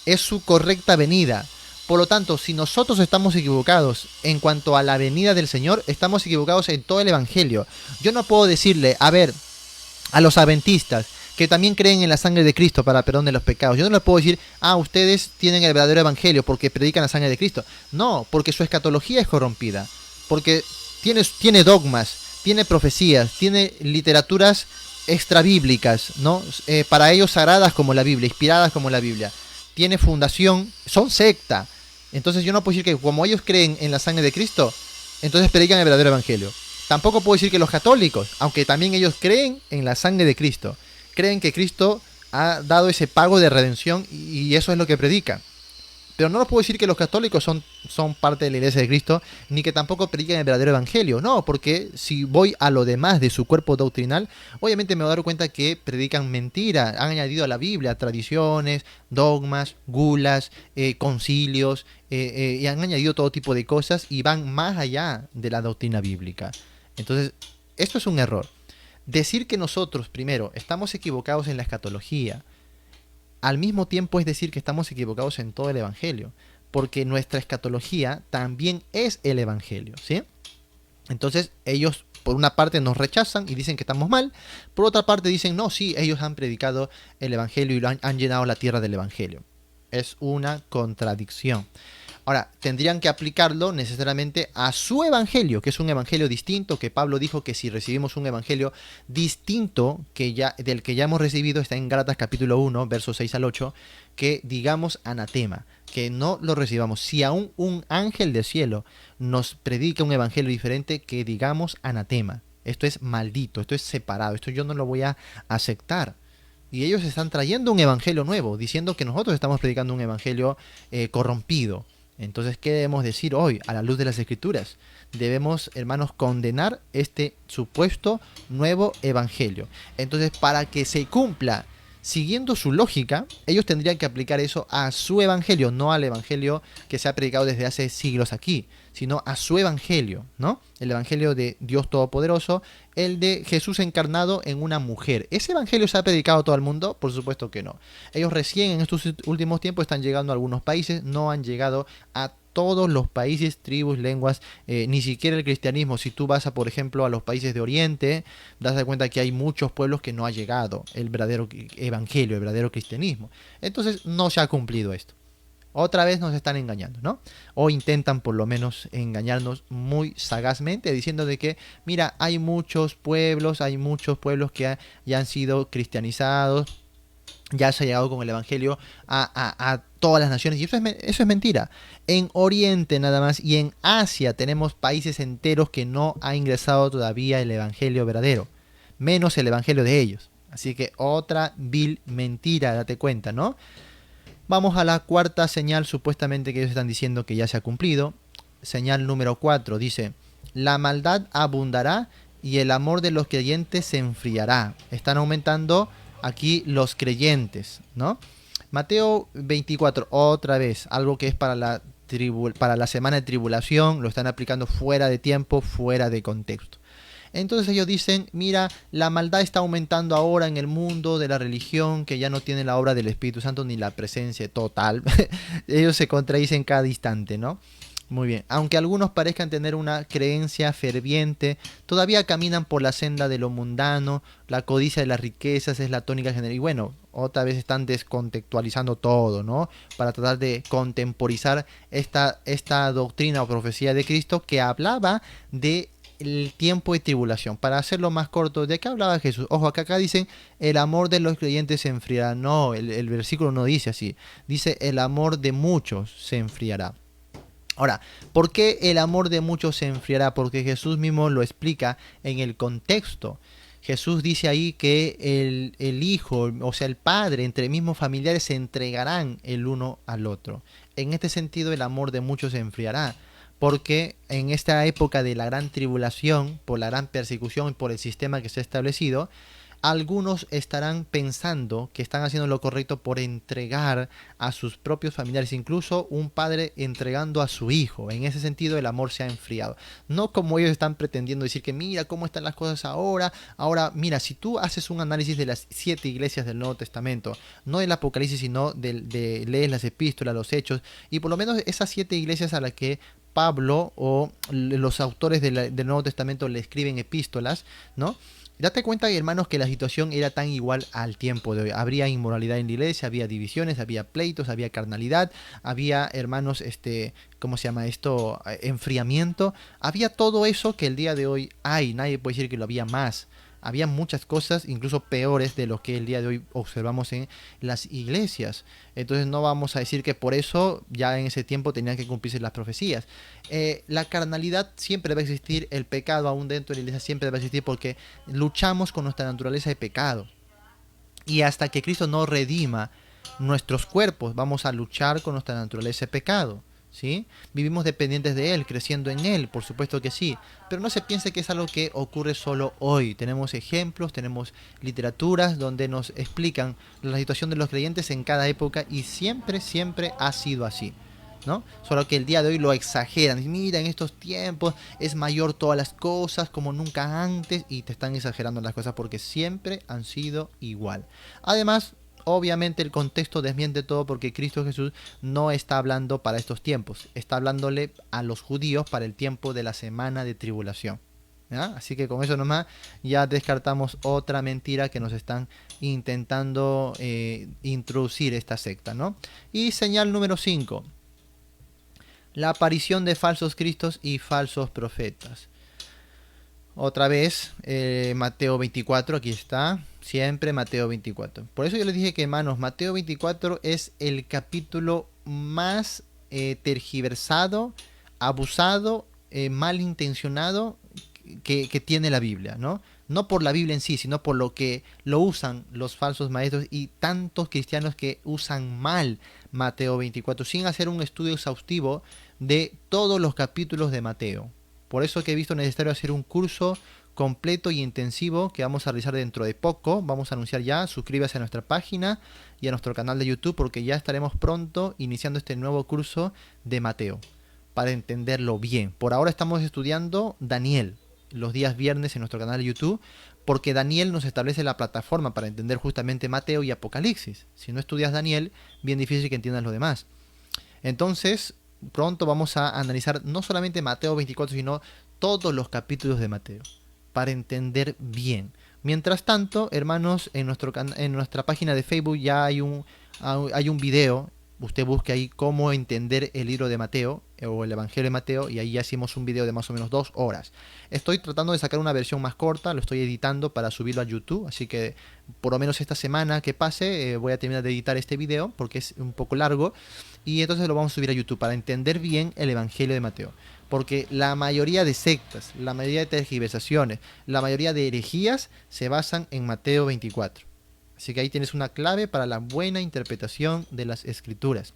S1: es su correcta venida. Por lo tanto, si nosotros estamos equivocados en cuanto a la venida del Señor, estamos equivocados en todo el evangelio. Yo no puedo decirle, a ver, a los adventistas, que también creen en la sangre de Cristo para perdón de los pecados. Yo no les puedo decir, ustedes tienen el verdadero evangelio porque predican la sangre de Cristo. No, porque su escatología es corrompida, porque tiene dogmas, tiene profecías, tiene literaturas extrabíblicas, ¿no? Para ellos sagradas como la Biblia, inspiradas como la Biblia. Tiene fundación, son secta. Entonces yo no puedo decir que como ellos creen en la sangre de Cristo, entonces predican el verdadero evangelio. Tampoco puedo decir que los católicos, aunque también ellos creen en la sangre de Cristo, creen que Cristo ha dado ese pago de redención y eso es lo que predican. Pero no les puedo decir que los católicos son parte de la iglesia de Cristo, ni que tampoco predican el verdadero evangelio. No, porque si voy a lo demás de su cuerpo doctrinal, obviamente me voy a dar cuenta que predican mentira. Han añadido a la Biblia tradiciones, dogmas, gulas, concilios, y han añadido todo tipo de cosas y van más allá de la doctrina bíblica. Entonces, esto es un error. Decir que nosotros, primero, estamos equivocados en la escatología, al mismo tiempo es decir que estamos equivocados en todo el evangelio, porque nuestra escatología también es el evangelio, ¿sí? Entonces ellos por una parte nos rechazan y dicen que estamos mal, por otra parte dicen, no, sí, ellos han predicado el evangelio y han llenado la tierra del evangelio. Es una contradicción. Ahora, tendrían que aplicarlo necesariamente a su evangelio, que es un evangelio distinto, que Pablo dijo que si recibimos un evangelio distinto del que ya hemos recibido, está en Gálatas capítulo 1, versos 6 al 8, que digamos anatema, que no lo recibamos. Si aún un ángel del cielo nos predica un evangelio diferente, que digamos anatema. Esto es maldito, esto es separado, esto yo no lo voy a aceptar. Y ellos están trayendo un evangelio nuevo, diciendo que nosotros estamos predicando un evangelio corrompido. Entonces, ¿qué debemos decir hoy a la luz de las Escrituras? Debemos, hermanos, condenar este supuesto nuevo evangelio. Entonces, para que se cumpla siguiendo su lógica, ellos tendrían que aplicar eso a su evangelio, no al evangelio que se ha predicado desde hace siglos aquí, sino a su evangelio, ¿no? El evangelio de Dios Todopoderoso, el de Jesús encarnado en una mujer. ¿Ese evangelio se ha predicado a todo el mundo? Por supuesto que no. Ellos recién en estos últimos tiempos están llegando a algunos países, no han llegado a todos los países, tribus, lenguas, ni siquiera el cristianismo. Si tú vas, por ejemplo, a los países de Oriente, das de cuenta que hay muchos pueblos que no ha llegado el verdadero evangelio, el verdadero cristianismo. Entonces no se ha cumplido esto.
S2: Otra vez nos están engañando, ¿no? O intentan por lo menos engañarnos muy sagazmente, diciendo de que, mira, hay muchos pueblos que ya han sido cristianizados, ya se ha llegado con el Evangelio a todas las naciones. Y eso es mentira. En Oriente nada más y en Asia tenemos países enteros que no ha ingresado todavía el Evangelio verdadero. Menos el Evangelio de ellos. Así que otra vil mentira, date cuenta, ¿no? Vamos a la cuarta señal supuestamente que ellos están diciendo que ya se ha cumplido. Señal número 4 dice, la maldad abundará y el amor de los creyentes se enfriará. Están aumentando aquí los creyentes, ¿no? Mateo 24, otra vez, algo que es para la semana de tribulación, lo están aplicando fuera de tiempo, fuera de contexto. Entonces ellos dicen, mira, la maldad está aumentando ahora en el mundo de la religión, que ya no tiene la obra del Espíritu Santo ni la presencia total. Ellos se contradicen cada instante, ¿no? Muy bien, aunque algunos parezcan tener una creencia ferviente, todavía caminan por la senda de lo mundano, la codicia de las riquezas es la tónica general. Y bueno, otra vez están descontextualizando todo, ¿no? Para tratar de contemporizar esta doctrina o profecía de Cristo que hablaba de el tiempo de tribulación. Para hacerlo más corto, ¿de qué hablaba Jesús? Ojo, acá dicen, el amor de los creyentes se enfriará. No, el versículo no dice así. Dice, el amor de muchos se enfriará. Ahora, ¿por qué el amor de muchos se enfriará? Porque Jesús mismo lo explica en el contexto. Jesús dice ahí que el hijo, o sea, el padre, entre mismos familiares se entregarán el uno al otro. En este sentido, el amor de muchos se enfriará. Porque en esta época de la gran tribulación, por la gran persecución y por el sistema que se ha establecido, algunos estarán pensando que están haciendo lo correcto por entregar a sus propios familiares, incluso un padre entregando a su hijo. En ese sentido el amor se ha enfriado. No como ellos están pretendiendo decir que mira cómo están las cosas ahora. Ahora mira, si tú haces un análisis de las 7 iglesias del Nuevo Testamento, no del Apocalipsis, sino de lees las epístolas, los hechos, y por lo menos esas 7 iglesias a las que Pablo o los autores del Nuevo Testamento le escriben epístolas, ¿no? Date cuenta, hermanos, que la situación era tan igual al tiempo de hoy. Habría inmoralidad en la iglesia, había divisiones, había pleitos, había carnalidad, había, hermanos, ¿cómo se llama esto? Enfriamiento. Había todo eso que el día de hoy hay. Nadie puede decir que lo había más. Había muchas cosas, incluso peores de lo que el día de hoy observamos en las iglesias. Entonces no vamos a decir que por eso ya en ese tiempo tenían que cumplirse las profecías. La carnalidad siempre va a existir, el pecado aún dentro de la iglesia siempre va a existir porque luchamos con nuestra naturaleza de pecado. Y hasta que Cristo no redima nuestros cuerpos, vamos a luchar con nuestra naturaleza de pecado. ¿Sí? Vivimos dependientes de Él, creciendo en Él, por supuesto que sí, pero no se piense que es algo que ocurre solo hoy. Tenemos ejemplos, tenemos literaturas donde nos explican la situación de los creyentes en cada época y siempre, siempre ha sido así, ¿no? Solo que el día de hoy lo exageran. Mira, en estos tiempos es mayor todas las cosas como nunca antes y te están exagerando las cosas porque siempre han sido igual. Además, obviamente el contexto desmiente todo porque Cristo Jesús no está hablando para estos tiempos, está hablándole a los judíos para el tiempo de la semana de tribulación. ¿Ya? Así que con eso nomás ya descartamos otra mentira que nos están intentando introducir esta secta, ¿no? Y señal número 5, la aparición de falsos cristos y falsos profetas. Otra vez, Mateo 24, aquí está, siempre Mateo 24. Por eso yo les dije que, hermanos, Mateo 24 es el capítulo más tergiversado, abusado, malintencionado que tiene la Biblia, ¿no? No por la Biblia en sí, sino por lo que lo usan los falsos maestros y tantos cristianos que usan mal Mateo 24, sin hacer un estudio exhaustivo de todos los capítulos de Mateo. Por eso que he visto necesario hacer un curso completo y intensivo que vamos a realizar dentro de poco. Vamos a anunciar ya, suscríbase a nuestra página y a nuestro canal de YouTube porque ya estaremos pronto iniciando este nuevo curso de Mateo para entenderlo bien. Por ahora estamos estudiando Daniel los días viernes en nuestro canal de YouTube porque Daniel nos establece la plataforma para entender justamente Mateo y Apocalipsis. Si no estudias Daniel, bien difícil que entiendas lo demás. Entonces, pronto vamos a analizar no solamente Mateo 24, sino todos los capítulos de Mateo, para entender bien. Mientras tanto, hermanos, en nuestra página de Facebook ya hay un video usted busque ahí cómo entender el libro de Mateo o el Evangelio de Mateo, y ahí ya hicimos un video de más o menos 2 horas. Estoy tratando de sacar una versión más corta, lo estoy editando para subirlo a YouTube, así que por lo menos esta semana que pase voy a terminar de editar este video porque es un poco largo, y entonces lo vamos a subir a YouTube para entender bien el Evangelio de Mateo. Porque la mayoría de sectas, la mayoría de tergiversaciones, la mayoría de herejías se basan en Mateo 24. Así que ahí tienes una clave para la buena interpretación de las escrituras.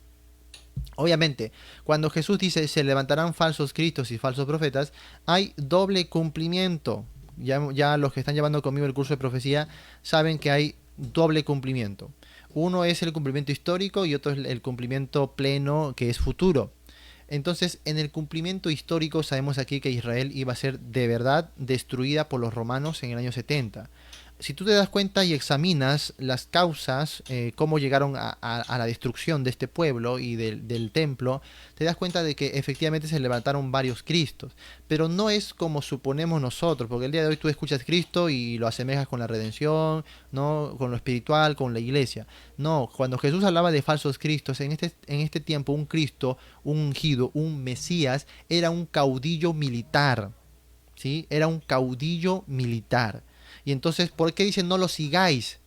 S2: Obviamente, cuando Jesús dice se levantarán falsos cristos y falsos profetas, hay doble cumplimiento. Ya los que están llevando conmigo el curso de profecía saben que hay doble cumplimiento. Uno es el cumplimiento histórico y otro es el cumplimiento pleno, que es futuro. Entonces, en el cumplimiento histórico sabemos aquí que Israel iba a ser de verdad destruida por los romanos en el año 70. Si tú te das cuenta y examinas las causas, cómo llegaron a la destrucción de este pueblo y del templo, te das cuenta de que efectivamente se levantaron varios Cristos. Pero no es como suponemos nosotros, porque el día de hoy tú escuchas Cristo y lo asemejas con la redención, ¿no? Con lo espiritual, con la iglesia. No, cuando Jesús hablaba de falsos Cristos, en este tiempo un Cristo, un ungido, un Mesías, era un caudillo militar. ¿Sí? Era un caudillo militar. Y entonces, ¿por qué dicen no lo sigáis?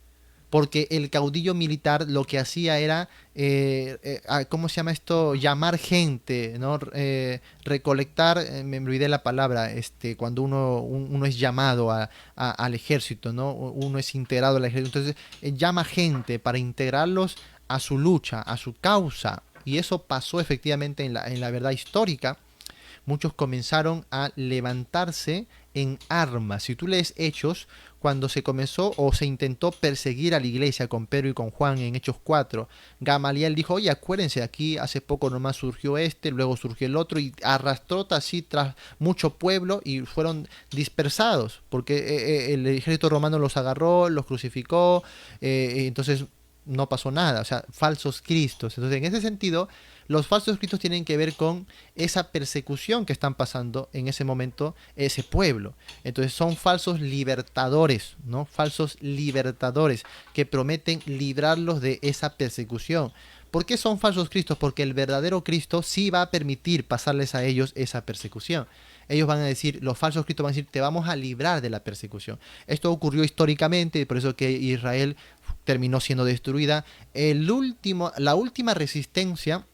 S2: Porque el caudillo militar lo que hacía era, ¿cómo se llama esto? Llamar gente, ¿no? Recolectar, me olvidé la palabra, cuando uno es llamado al ejército, ¿no? Uno es integrado al ejército. Entonces, llama gente para integrarlos a su lucha, a su causa. Y eso pasó efectivamente en la verdad histórica. Muchos comenzaron a levantarse en armas. Si tú lees Hechos, cuando se comenzó o se intentó perseguir a la iglesia con Pedro y con Juan en Hechos 4, Gamaliel dijo, oye, acuérdense, aquí hace poco nomás surgió luego surgió el otro, y arrastró así tras mucho pueblo y fueron dispersados, porque el ejército romano los agarró, los crucificó, entonces no pasó nada, o sea, falsos cristos. Entonces, en ese sentido, los falsos cristos tienen que ver con esa persecución que están pasando en ese momento ese pueblo. Entonces, son falsos libertadores, ¿no? Falsos libertadores que prometen librarlos de esa persecución. ¿Por qué son falsos cristos? Porque el verdadero Cristo sí va a permitir pasarles a ellos esa persecución. Ellos van a decir, los falsos cristos van a decir, te vamos a librar de la persecución. Esto ocurrió históricamente, y por eso que Israel terminó siendo destruida. La última resistencia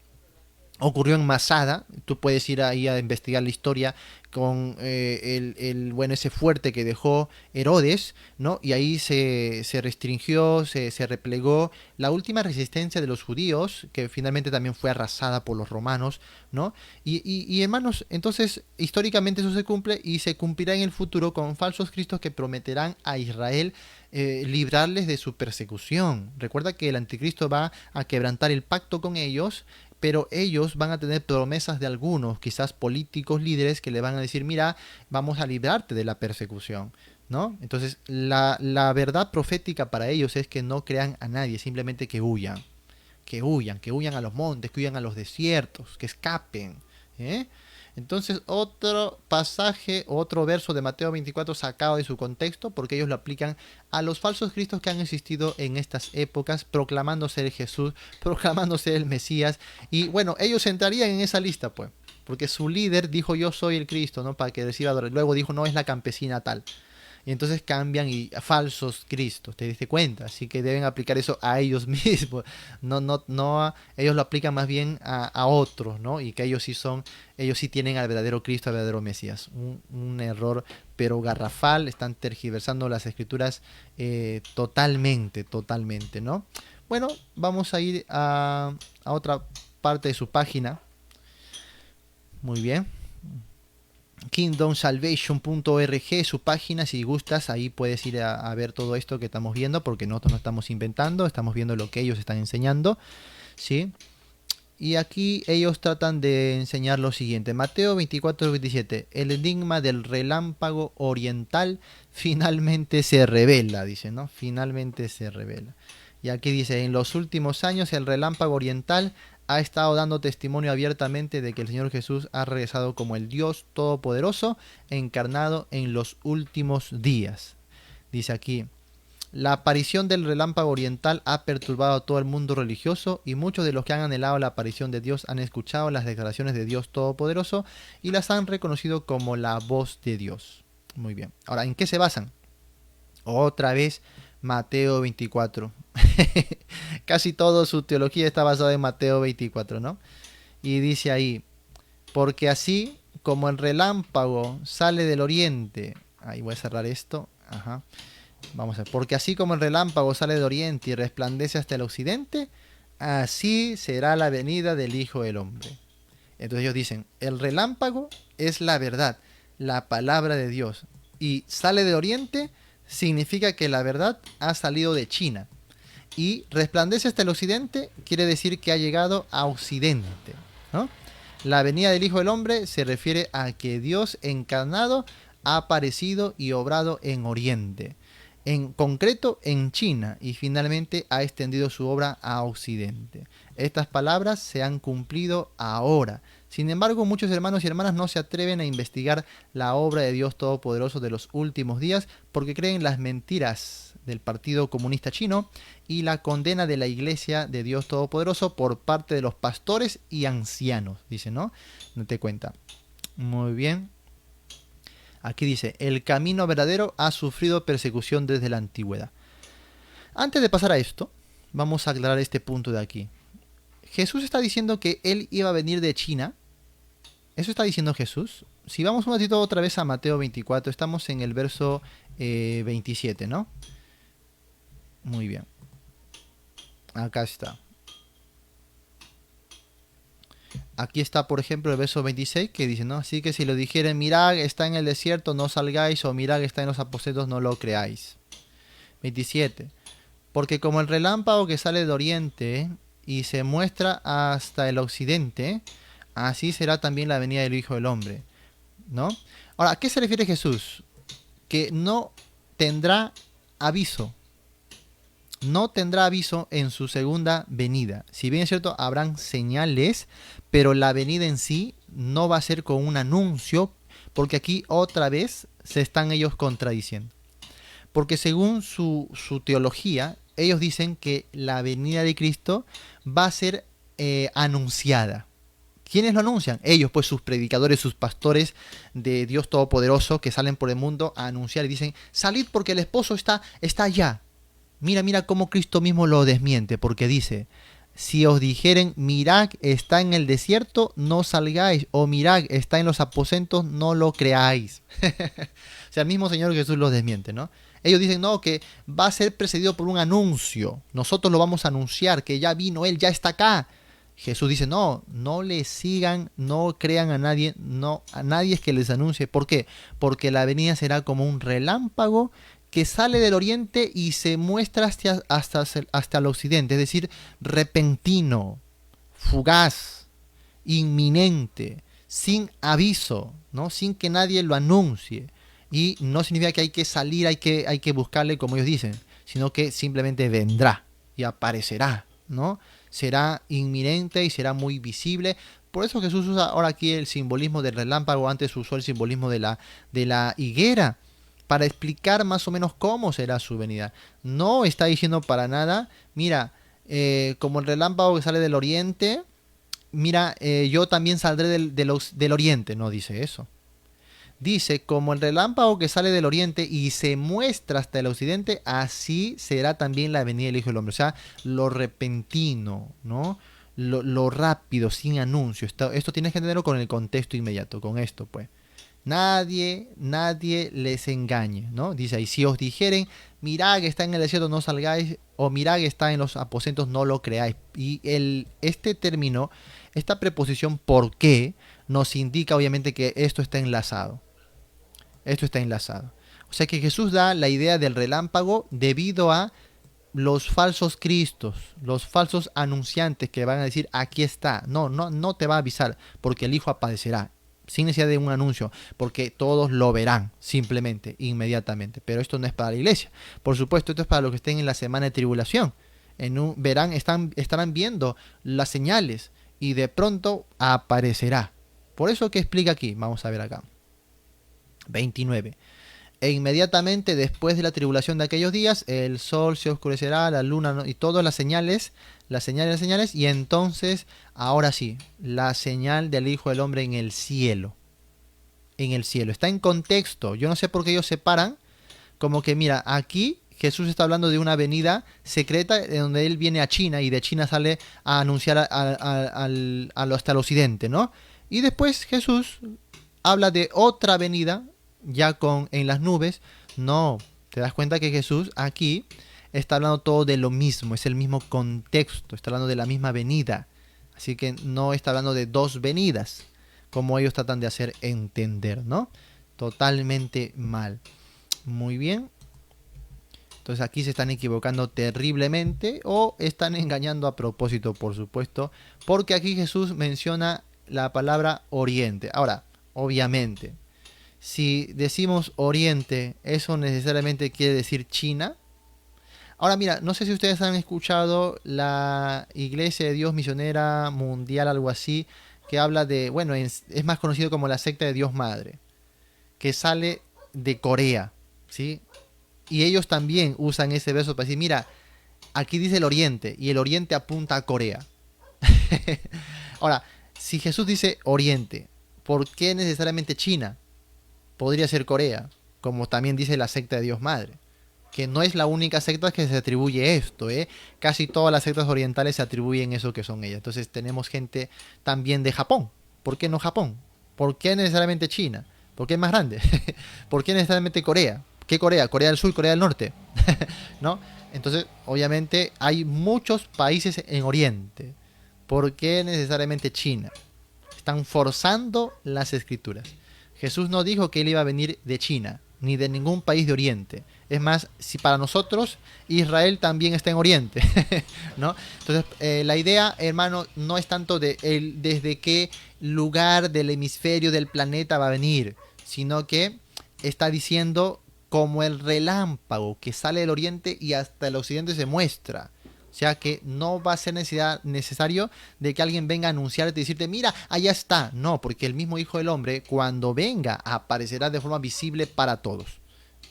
S2: ocurrió en Masada. Tú puedes ir ahí a investigar la historia con ese fuerte que dejó Herodes, ¿no? Y ahí se restringió, se replegó la última resistencia de los judíos, que finalmente también fue arrasada por los romanos, ¿no? Y hermanos, entonces históricamente eso se cumple y se cumplirá en el futuro con falsos cristos que prometerán a Israel librarles de su persecución. Recuerda que el anticristo va a quebrantar el pacto con ellos, pero ellos van a tener promesas de algunos, quizás políticos, líderes, que le van a decir, mira, vamos a librarte de la persecución, ¿no? Entonces, la verdad profética para ellos es que no crean a nadie, simplemente que huyan, que huyan a los montes, que huyan a los desiertos, que escapen, ¿eh? Entonces, otro pasaje, otro verso de Mateo 24 sacado de su contexto, porque ellos lo aplican a los falsos cristos que han existido en estas épocas, proclamando ser Jesús, proclamando ser el Mesías. Y bueno, ellos entrarían en esa lista, pues, porque su líder dijo, yo soy el Cristo, ¿no? Para que reciba adoración. Luego dijo, no, es la campesina tal. Y entonces cambian y falsos cristos, te diste cuenta, así que deben aplicar eso a ellos mismos, no ellos lo aplican más bien a otros, ¿no? Y que ellos sí tienen al verdadero Cristo, al verdadero Mesías. Un error pero garrafal, están tergiversando las escrituras totalmente, ¿no? Bueno, vamos a ir a otra parte de su página. Muy bien. kingdomsalvation.org, su página. Si gustas, ahí puedes ir a ver todo esto que estamos viendo, porque nosotros no estamos inventando, estamos viendo lo que ellos están enseñando, ¿sí? Y aquí ellos tratan de enseñar lo siguiente. Mateo 24:27, el enigma del relámpago oriental finalmente se revela, dice, ¿no? Finalmente se revela. Y aquí dice, en los últimos años el relámpago oriental ha estado dando testimonio abiertamente de que el Señor Jesús ha regresado como el Dios Todopoderoso encarnado en los últimos días. Dice aquí, La aparición del relámpago oriental ha perturbado a todo el mundo religioso y muchos de los que han anhelado la aparición de Dios han escuchado las declaraciones de Dios Todopoderoso y las han reconocido como la voz de Dios. Muy bien. Ahora, ¿en qué se basan? Otra vez Mateo 24. Casi toda su teología está basada en Mateo 24, ¿no? Y dice ahí, porque así como el relámpago sale del oriente, ahí voy a cerrar esto, ajá. Vamos a ver, porque así como el relámpago sale del oriente y resplandece hasta el occidente, así será la venida del Hijo del Hombre. Entonces ellos dicen, el relámpago es la verdad, la palabra de Dios, y sale de oriente, significa que la verdad ha salido de China. Y resplandece hasta el occidente, quiere decir que ha llegado a occidente, ¿no? La venida del Hijo del Hombre se refiere a que Dios encarnado ha aparecido y obrado en Oriente, en concreto en China, y finalmente ha extendido su obra a Occidente. Estas palabras se han cumplido ahora. Sin embargo, muchos hermanos y hermanas no se atreven a investigar la obra de Dios Todopoderoso de los últimos días porque creen las mentiras del Partido Comunista Chino y la condena de la Iglesia de Dios Todopoderoso por parte de los pastores y ancianos. Dice, ¿no? No te cuenta. Muy bien. Aquí dice, el camino verdadero ha sufrido persecución desde la antigüedad. Antes de pasar a esto, vamos a aclarar este punto de aquí. Jesús está diciendo que él iba a venir de China. ¿Eso está diciendo Jesús? Si vamos un ratito otra vez a Mateo 24, estamos en el verso 27, ¿no? Muy bien. Acá está. Aquí está, por ejemplo, el verso 26 que dice, ¿no? Así que si lo dijeren, mirad, está en el desierto, no salgáis, o mirad, está en los aposentos, no lo creáis. 27. Porque como el relámpago que sale de oriente y se muestra hasta el occidente, así será también la venida del Hijo del Hombre, ¿no? Ahora, ¿a qué se refiere Jesús? Que no tendrá aviso. No tendrá aviso en su segunda venida. Si bien es cierto, habrán señales, pero la venida en sí no va a ser con un anuncio, porque aquí otra vez se están ellos contradiciendo. Porque según su teología, ellos dicen que la venida de Cristo va a ser anunciada. ¿Quiénes lo anuncian? Ellos, pues sus predicadores, sus pastores de Dios Todopoderoso que salen por el mundo a anunciar y dicen, salid porque el esposo está allá. Mira cómo Cristo mismo lo desmiente, porque dice, si os dijeren, mirad, está en el desierto, no salgáis, o mirad, está en los aposentos, no lo creáis. O sea, el mismo Señor Jesús lo desmiente, ¿no? Ellos dicen, no, que va a ser precedido por un anuncio. Nosotros lo vamos a anunciar, que ya vino Él, ya está acá. Jesús dice, no le sigan, no crean a nadie, no, a nadie es que les anuncie. ¿Por qué? Porque la venida será como un relámpago que sale del oriente y se muestra hasta el occidente, es decir, repentino, fugaz, inminente, sin aviso, ¿no? Sin que nadie lo anuncie. Y no significa que hay que salir, hay que buscarle como ellos dicen, sino que simplemente vendrá y aparecerá, ¿no? Será inminente y será muy visible. Por eso Jesús usa ahora aquí el simbolismo del relámpago, antes usó el simbolismo de la higuera, para explicar más o menos cómo será su venida. No está diciendo para nada, mira, como el relámpago que sale del oriente, mira, yo también saldré del oriente. No dice eso. Dice, como el relámpago que sale del oriente y se muestra hasta el occidente, así será también la venida del Hijo del Hombre. O sea, lo repentino, ¿no? Lo rápido, sin anuncio. Esto tienes que entenderlo con el contexto inmediato, con esto, pues. Nadie les engañe, ¿no? Dice ahí, si os dijeren, mirad que está en el desierto, no salgáis, o mirad que está en los aposentos, no lo creáis. Y este término, esta preposición por qué, nos indica obviamente que esto está enlazado. Esto está enlazado. O sea que Jesús da la idea del relámpago debido a los falsos cristos, los falsos anunciantes que van a decir, aquí está. No te va a avisar, porque el Hijo aparecerá sin necesidad de un anuncio, porque todos lo verán simplemente, inmediatamente. Pero esto no es para la iglesia. Por supuesto, esto es para los que estén en la semana de tribulación. Estarán viendo las señales y de pronto aparecerá. Por eso que explica aquí, vamos a ver acá. 29. E inmediatamente después de la tribulación de aquellos días, el sol se oscurecerá, la luna y todas las señales, y entonces, ahora sí, la señal del Hijo del Hombre en el cielo. En el cielo. Está en contexto. Yo no sé por qué ellos separan. Como que, mira, aquí Jesús está hablando de una venida secreta de donde él viene a China y de China sale a anunciar hasta el occidente, ¿no? Y después Jesús habla de otra venida ya en las nubes. No, te das cuenta que Jesús aquí está hablando todo de lo mismo, es el mismo contexto, está hablando de la misma venida. Así que no está hablando de dos venidas, como ellos tratan de hacer entender, ¿no? Totalmente mal. Muy bien. Entonces aquí se están equivocando terriblemente o están engañando a propósito, por supuesto, porque aquí Jesús menciona la palabra oriente. Ahora, obviamente, si decimos oriente, ¿eso necesariamente quiere decir China? Ahora mira, no sé si ustedes han escuchado la Iglesia de Dios Misionera Mundial, algo así, que habla de, bueno, es más conocido como la secta de Dios Madre, que sale de Corea, ¿sí? Y ellos también usan ese verso para decir, mira, aquí dice el oriente, y el oriente apunta a Corea. Ahora, si Jesús dice oriente, ¿por qué necesariamente China? Podría ser Corea, como también dice la secta de Dios Madre, que no es la única secta que se atribuye esto, ¿eh? Casi todas las sectas orientales se atribuyen eso que son ellas. Entonces tenemos gente también de Japón. ¿Por qué no Japón? ¿Por qué necesariamente China? ¿Por qué es más grande? ¿Por qué necesariamente Corea? ¿Qué Corea? ¿Corea del Sur, Corea del Norte? ¿No? Entonces, obviamente, hay muchos países en Oriente. ¿Por qué necesariamente China? Están forzando las escrituras. Jesús no dijo que él iba a venir de China, ni de ningún país de Oriente. Es más, si para nosotros Israel también está en Oriente, ¿no? Entonces, la idea, hermano, no es tanto desde qué lugar del hemisferio del planeta va a venir, sino que está diciendo como el relámpago que sale del oriente y hasta el occidente se muestra. O sea que no va a ser necesario de que alguien venga a anunciarte y decirte, mira, allá está. No, porque el mismo Hijo del Hombre, cuando venga, aparecerá de forma visible para todos.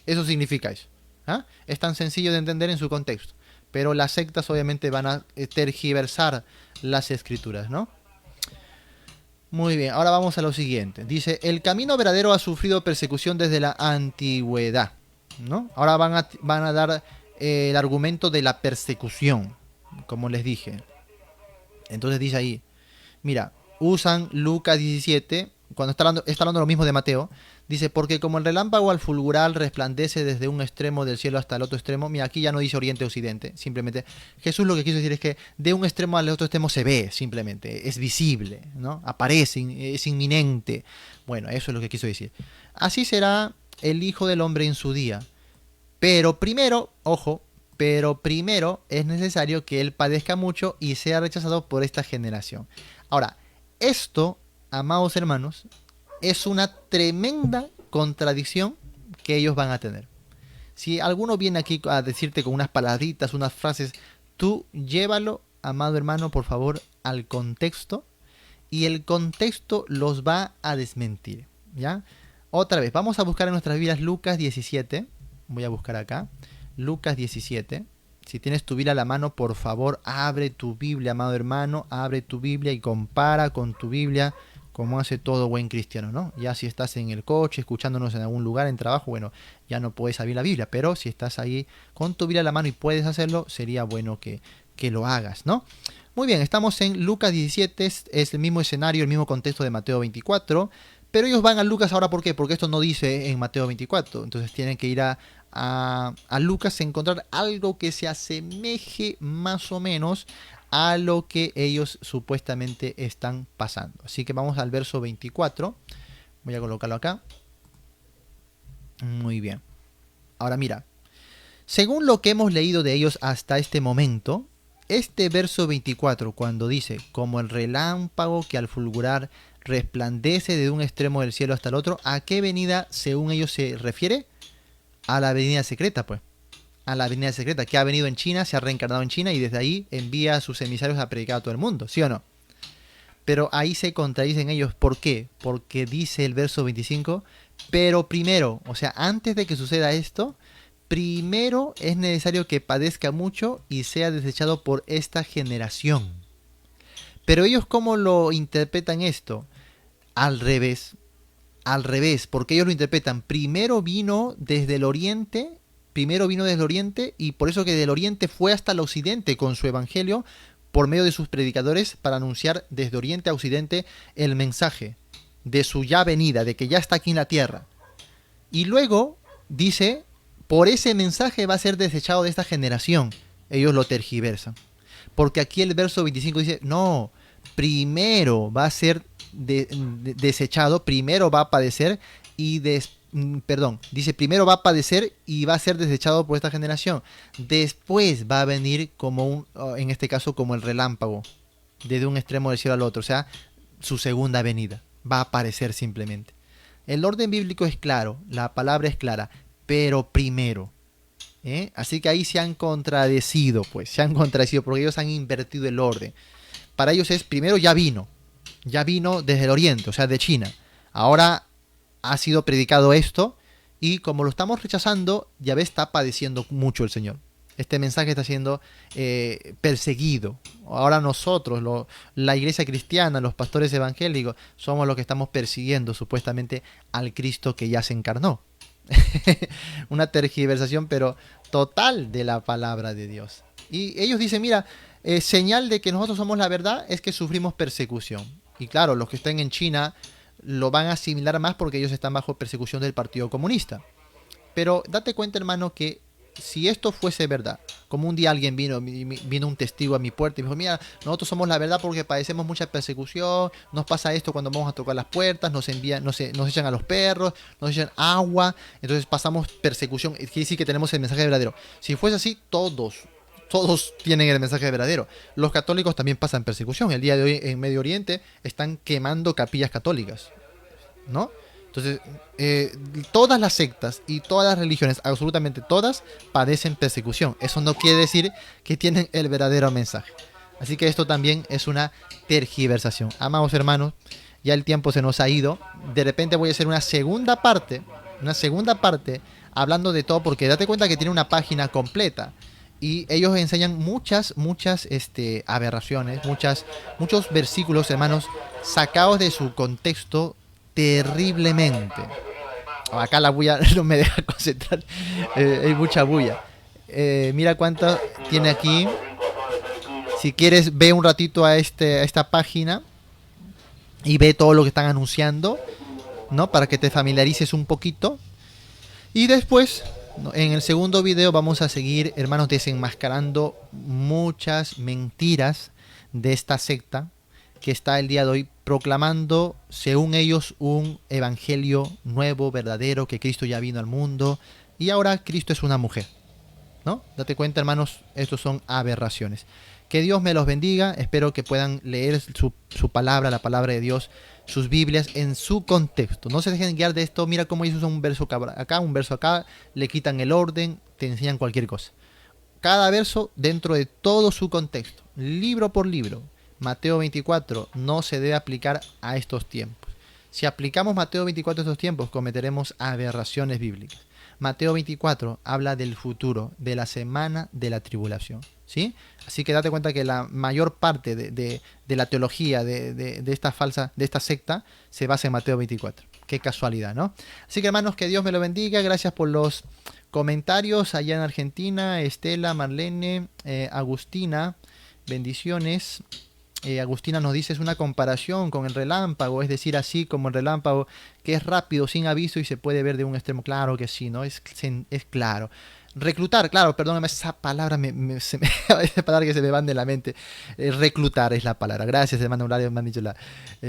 S2: Eso significa eso. ¿Ah? Es tan sencillo de entender en su contexto. Pero las sectas obviamente van a tergiversar las escrituras, ¿no? Muy bien, ahora vamos a lo siguiente. Dice, el camino verdadero ha sufrido persecución desde la antigüedad, ¿no? Ahora van a dar el argumento de la persecución, como les dije. Entonces dice ahí, mira, usan Lucas 17, cuando está hablando lo mismo de Mateo, dice, porque como el relámpago al fulgurar resplandece desde un extremo del cielo hasta el otro extremo, mira, aquí ya no dice oriente o occidente, simplemente Jesús lo que quiso decir es que de un extremo al otro extremo se ve, simplemente, es visible, ¿no? Aparece, es inminente. Bueno, eso es lo que quiso decir. Así será el Hijo del Hombre en su día. Pero primero, ojo, es necesario que él padezca mucho y sea rechazado por esta generación. Ahora, esto, amados hermanos, es una tremenda contradicción que ellos van a tener. Si alguno viene aquí a decirte con unas palabritas, unas frases, tú llévalo, amado hermano, por favor, al contexto, y el contexto los va a desmentir, ¿ya? Otra vez, vamos a buscar en nuestras vidas Lucas 17. Voy a buscar acá, Lucas 17. Si tienes tu Biblia a la mano, por favor, abre tu Biblia, amado hermano, abre tu Biblia y compara con tu Biblia, como hace todo buen cristiano, ¿no? Ya si estás en el coche, escuchándonos en algún lugar, en trabajo, bueno, ya no puedes abrir la Biblia, pero si estás ahí con tu Biblia a la mano y puedes hacerlo, sería bueno que lo hagas, ¿no? Muy bien, estamos en Lucas 17, es el mismo escenario, el mismo contexto de Mateo 24, pero ellos van a Lucas ahora, ¿por qué? Porque esto no dice en Mateo 24, entonces tienen que ir a Lucas a encontrar algo que se asemeje más o menos a lo que ellos supuestamente están pasando. Así que vamos al verso 24. Voy a colocarlo acá. Muy bien. Ahora mira. Según lo que hemos leído de ellos hasta este momento, este verso 24, cuando dice, como el relámpago que al fulgurar resplandece de un extremo del cielo hasta el otro, ¿a qué venida según ellos se refiere? A la venida secreta, pues. A la venida secreta, que ha venido en China, se ha reencarnado en China y desde ahí envía a sus emisarios a predicar a todo el mundo, ¿sí o no? Pero ahí se contradicen ellos. ¿Por qué? Porque dice el verso 25, pero primero, o sea, antes de que suceda esto, primero es necesario que padezca mucho y sea desechado por esta generación. Pero ellos, ¿cómo lo interpretan esto? Al revés. Al revés, porque ellos lo interpretan. Primero vino desde el oriente y por eso que del oriente fue hasta el occidente con su evangelio por medio de sus predicadores para anunciar desde oriente a occidente el mensaje de su ya venida, de que ya está aquí en la tierra. Y luego dice, por ese mensaje va a ser desechado de esta generación. Ellos lo tergiversan. Porque aquí el verso 25 dice, no, primero va a ser desechado, primero va a padecer y dice primero va a padecer y va a ser desechado por esta generación. Después va a venir como en este caso como el relámpago, desde un extremo del cielo al otro, o sea, su segunda venida. Va a aparecer simplemente. El orden bíblico es claro, la palabra es clara, pero primero. Así que ahí se han contradecido, porque ellos han invertido el orden. Para ellos es primero ya vino desde el oriente, o sea, de China. Ahora ha sido predicado esto y como lo estamos rechazando, ya ves, está padeciendo mucho el Señor. Este mensaje está siendo perseguido. Ahora nosotros, la iglesia cristiana, los pastores evangélicos, somos los que estamos persiguiendo supuestamente al Cristo que ya se encarnó. Una tergiversación pero total de la palabra de Dios. Y ellos dicen, mira, señal de que nosotros somos la verdad es que sufrimos persecución. Y claro, los que estén en China lo van a asimilar más porque ellos están bajo persecución del Partido Comunista. Pero date cuenta, hermano, que si esto fuese verdad, como un día alguien vino un testigo a mi puerta y me dijo, mira, nosotros somos la verdad porque padecemos mucha persecución, nos pasa esto cuando vamos a tocar las puertas, nos echan a los perros, nos echan agua, entonces pasamos persecución, quiere decir que tenemos el mensaje verdadero. Si fuese así, todos tienen el mensaje verdadero. Los católicos también pasan persecución. El día de hoy en Medio Oriente están quemando capillas católicas, ¿no? Entonces, todas las sectas y todas las religiones, absolutamente todas, padecen persecución. Eso no quiere decir que tienen el verdadero mensaje. Así que esto también es una tergiversación. Amados hermanos, ya el tiempo se nos ha ido. De repente voy a hacer una segunda parte hablando de todo, porque date cuenta que tiene una página completa. Y ellos enseñan muchas aberraciones, muchos versículos, hermanos, sacados de su contexto terriblemente. Acá la bulla no me deja concentrar, hay mucha bulla. Mira cuánto tiene aquí. Si quieres, ve un ratito a esta página y ve todo lo que están anunciando, ¿no? Para que te familiarices un poquito. Y después, en el segundo video vamos a seguir, hermanos, desenmascarando muchas mentiras de esta secta que está el día de hoy proclamando, según ellos, un evangelio nuevo, verdadero, que Cristo ya vino al mundo y ahora Cristo es una mujer, ¿no? Date cuenta, hermanos, estos son aberraciones. Que Dios me los bendiga, espero que puedan leer su palabra, la palabra de Dios, sus Biblias en su contexto. No se dejen guiar de esto, mira cómo ellos usan un verso acá, un verso acá, le quitan el orden, te enseñan cualquier cosa. Cada verso dentro de todo su contexto, libro por libro. Mateo 24 no se debe aplicar a estos tiempos. Si aplicamos Mateo 24 a estos tiempos, cometeremos aberraciones bíblicas. Mateo 24 habla del futuro, de la semana de la tribulación, ¿sí? Así que date cuenta que la mayor parte de la teología de esta secta se basa en Mateo 24. Qué casualidad, ¿no? Así que, hermanos, que Dios me lo bendiga. Gracias por los comentarios allá en Argentina. Estela, Marlene, Agustina, bendiciones. Agustina nos dice, es una comparación con el relámpago, es decir, así como el relámpago que es rápido, sin aviso y se puede ver de un extremo. Claro que sí, ¿no? Es claro. Reclutar, claro, perdóname, esa palabra esa palabra que se me van de la mente. Reclutar es la palabra. Gracias, hermano Horario, me han dicho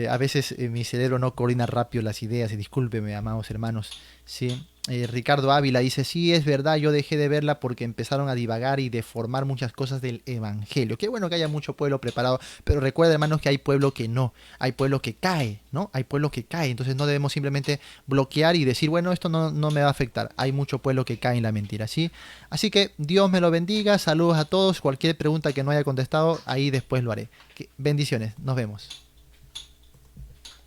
S2: a veces mi cerebro no coordina rápido las ideas, y discúlpeme, amados hermanos, sí. Ricardo Ávila dice, sí, es verdad, yo dejé de verla porque empezaron a divagar y deformar muchas cosas del evangelio. Qué bueno que haya mucho pueblo preparado, pero recuerda, hermanos, que hay pueblo que no, hay pueblo que cae, ¿no? Hay pueblo que cae, entonces no debemos simplemente bloquear y decir, bueno, esto no me va a afectar. Hay mucho pueblo que cae en la mentira, ¿sí? Así que Dios me lo bendiga, saludos a todos, cualquier pregunta que no haya contestado, ahí después lo haré. Bendiciones, nos vemos.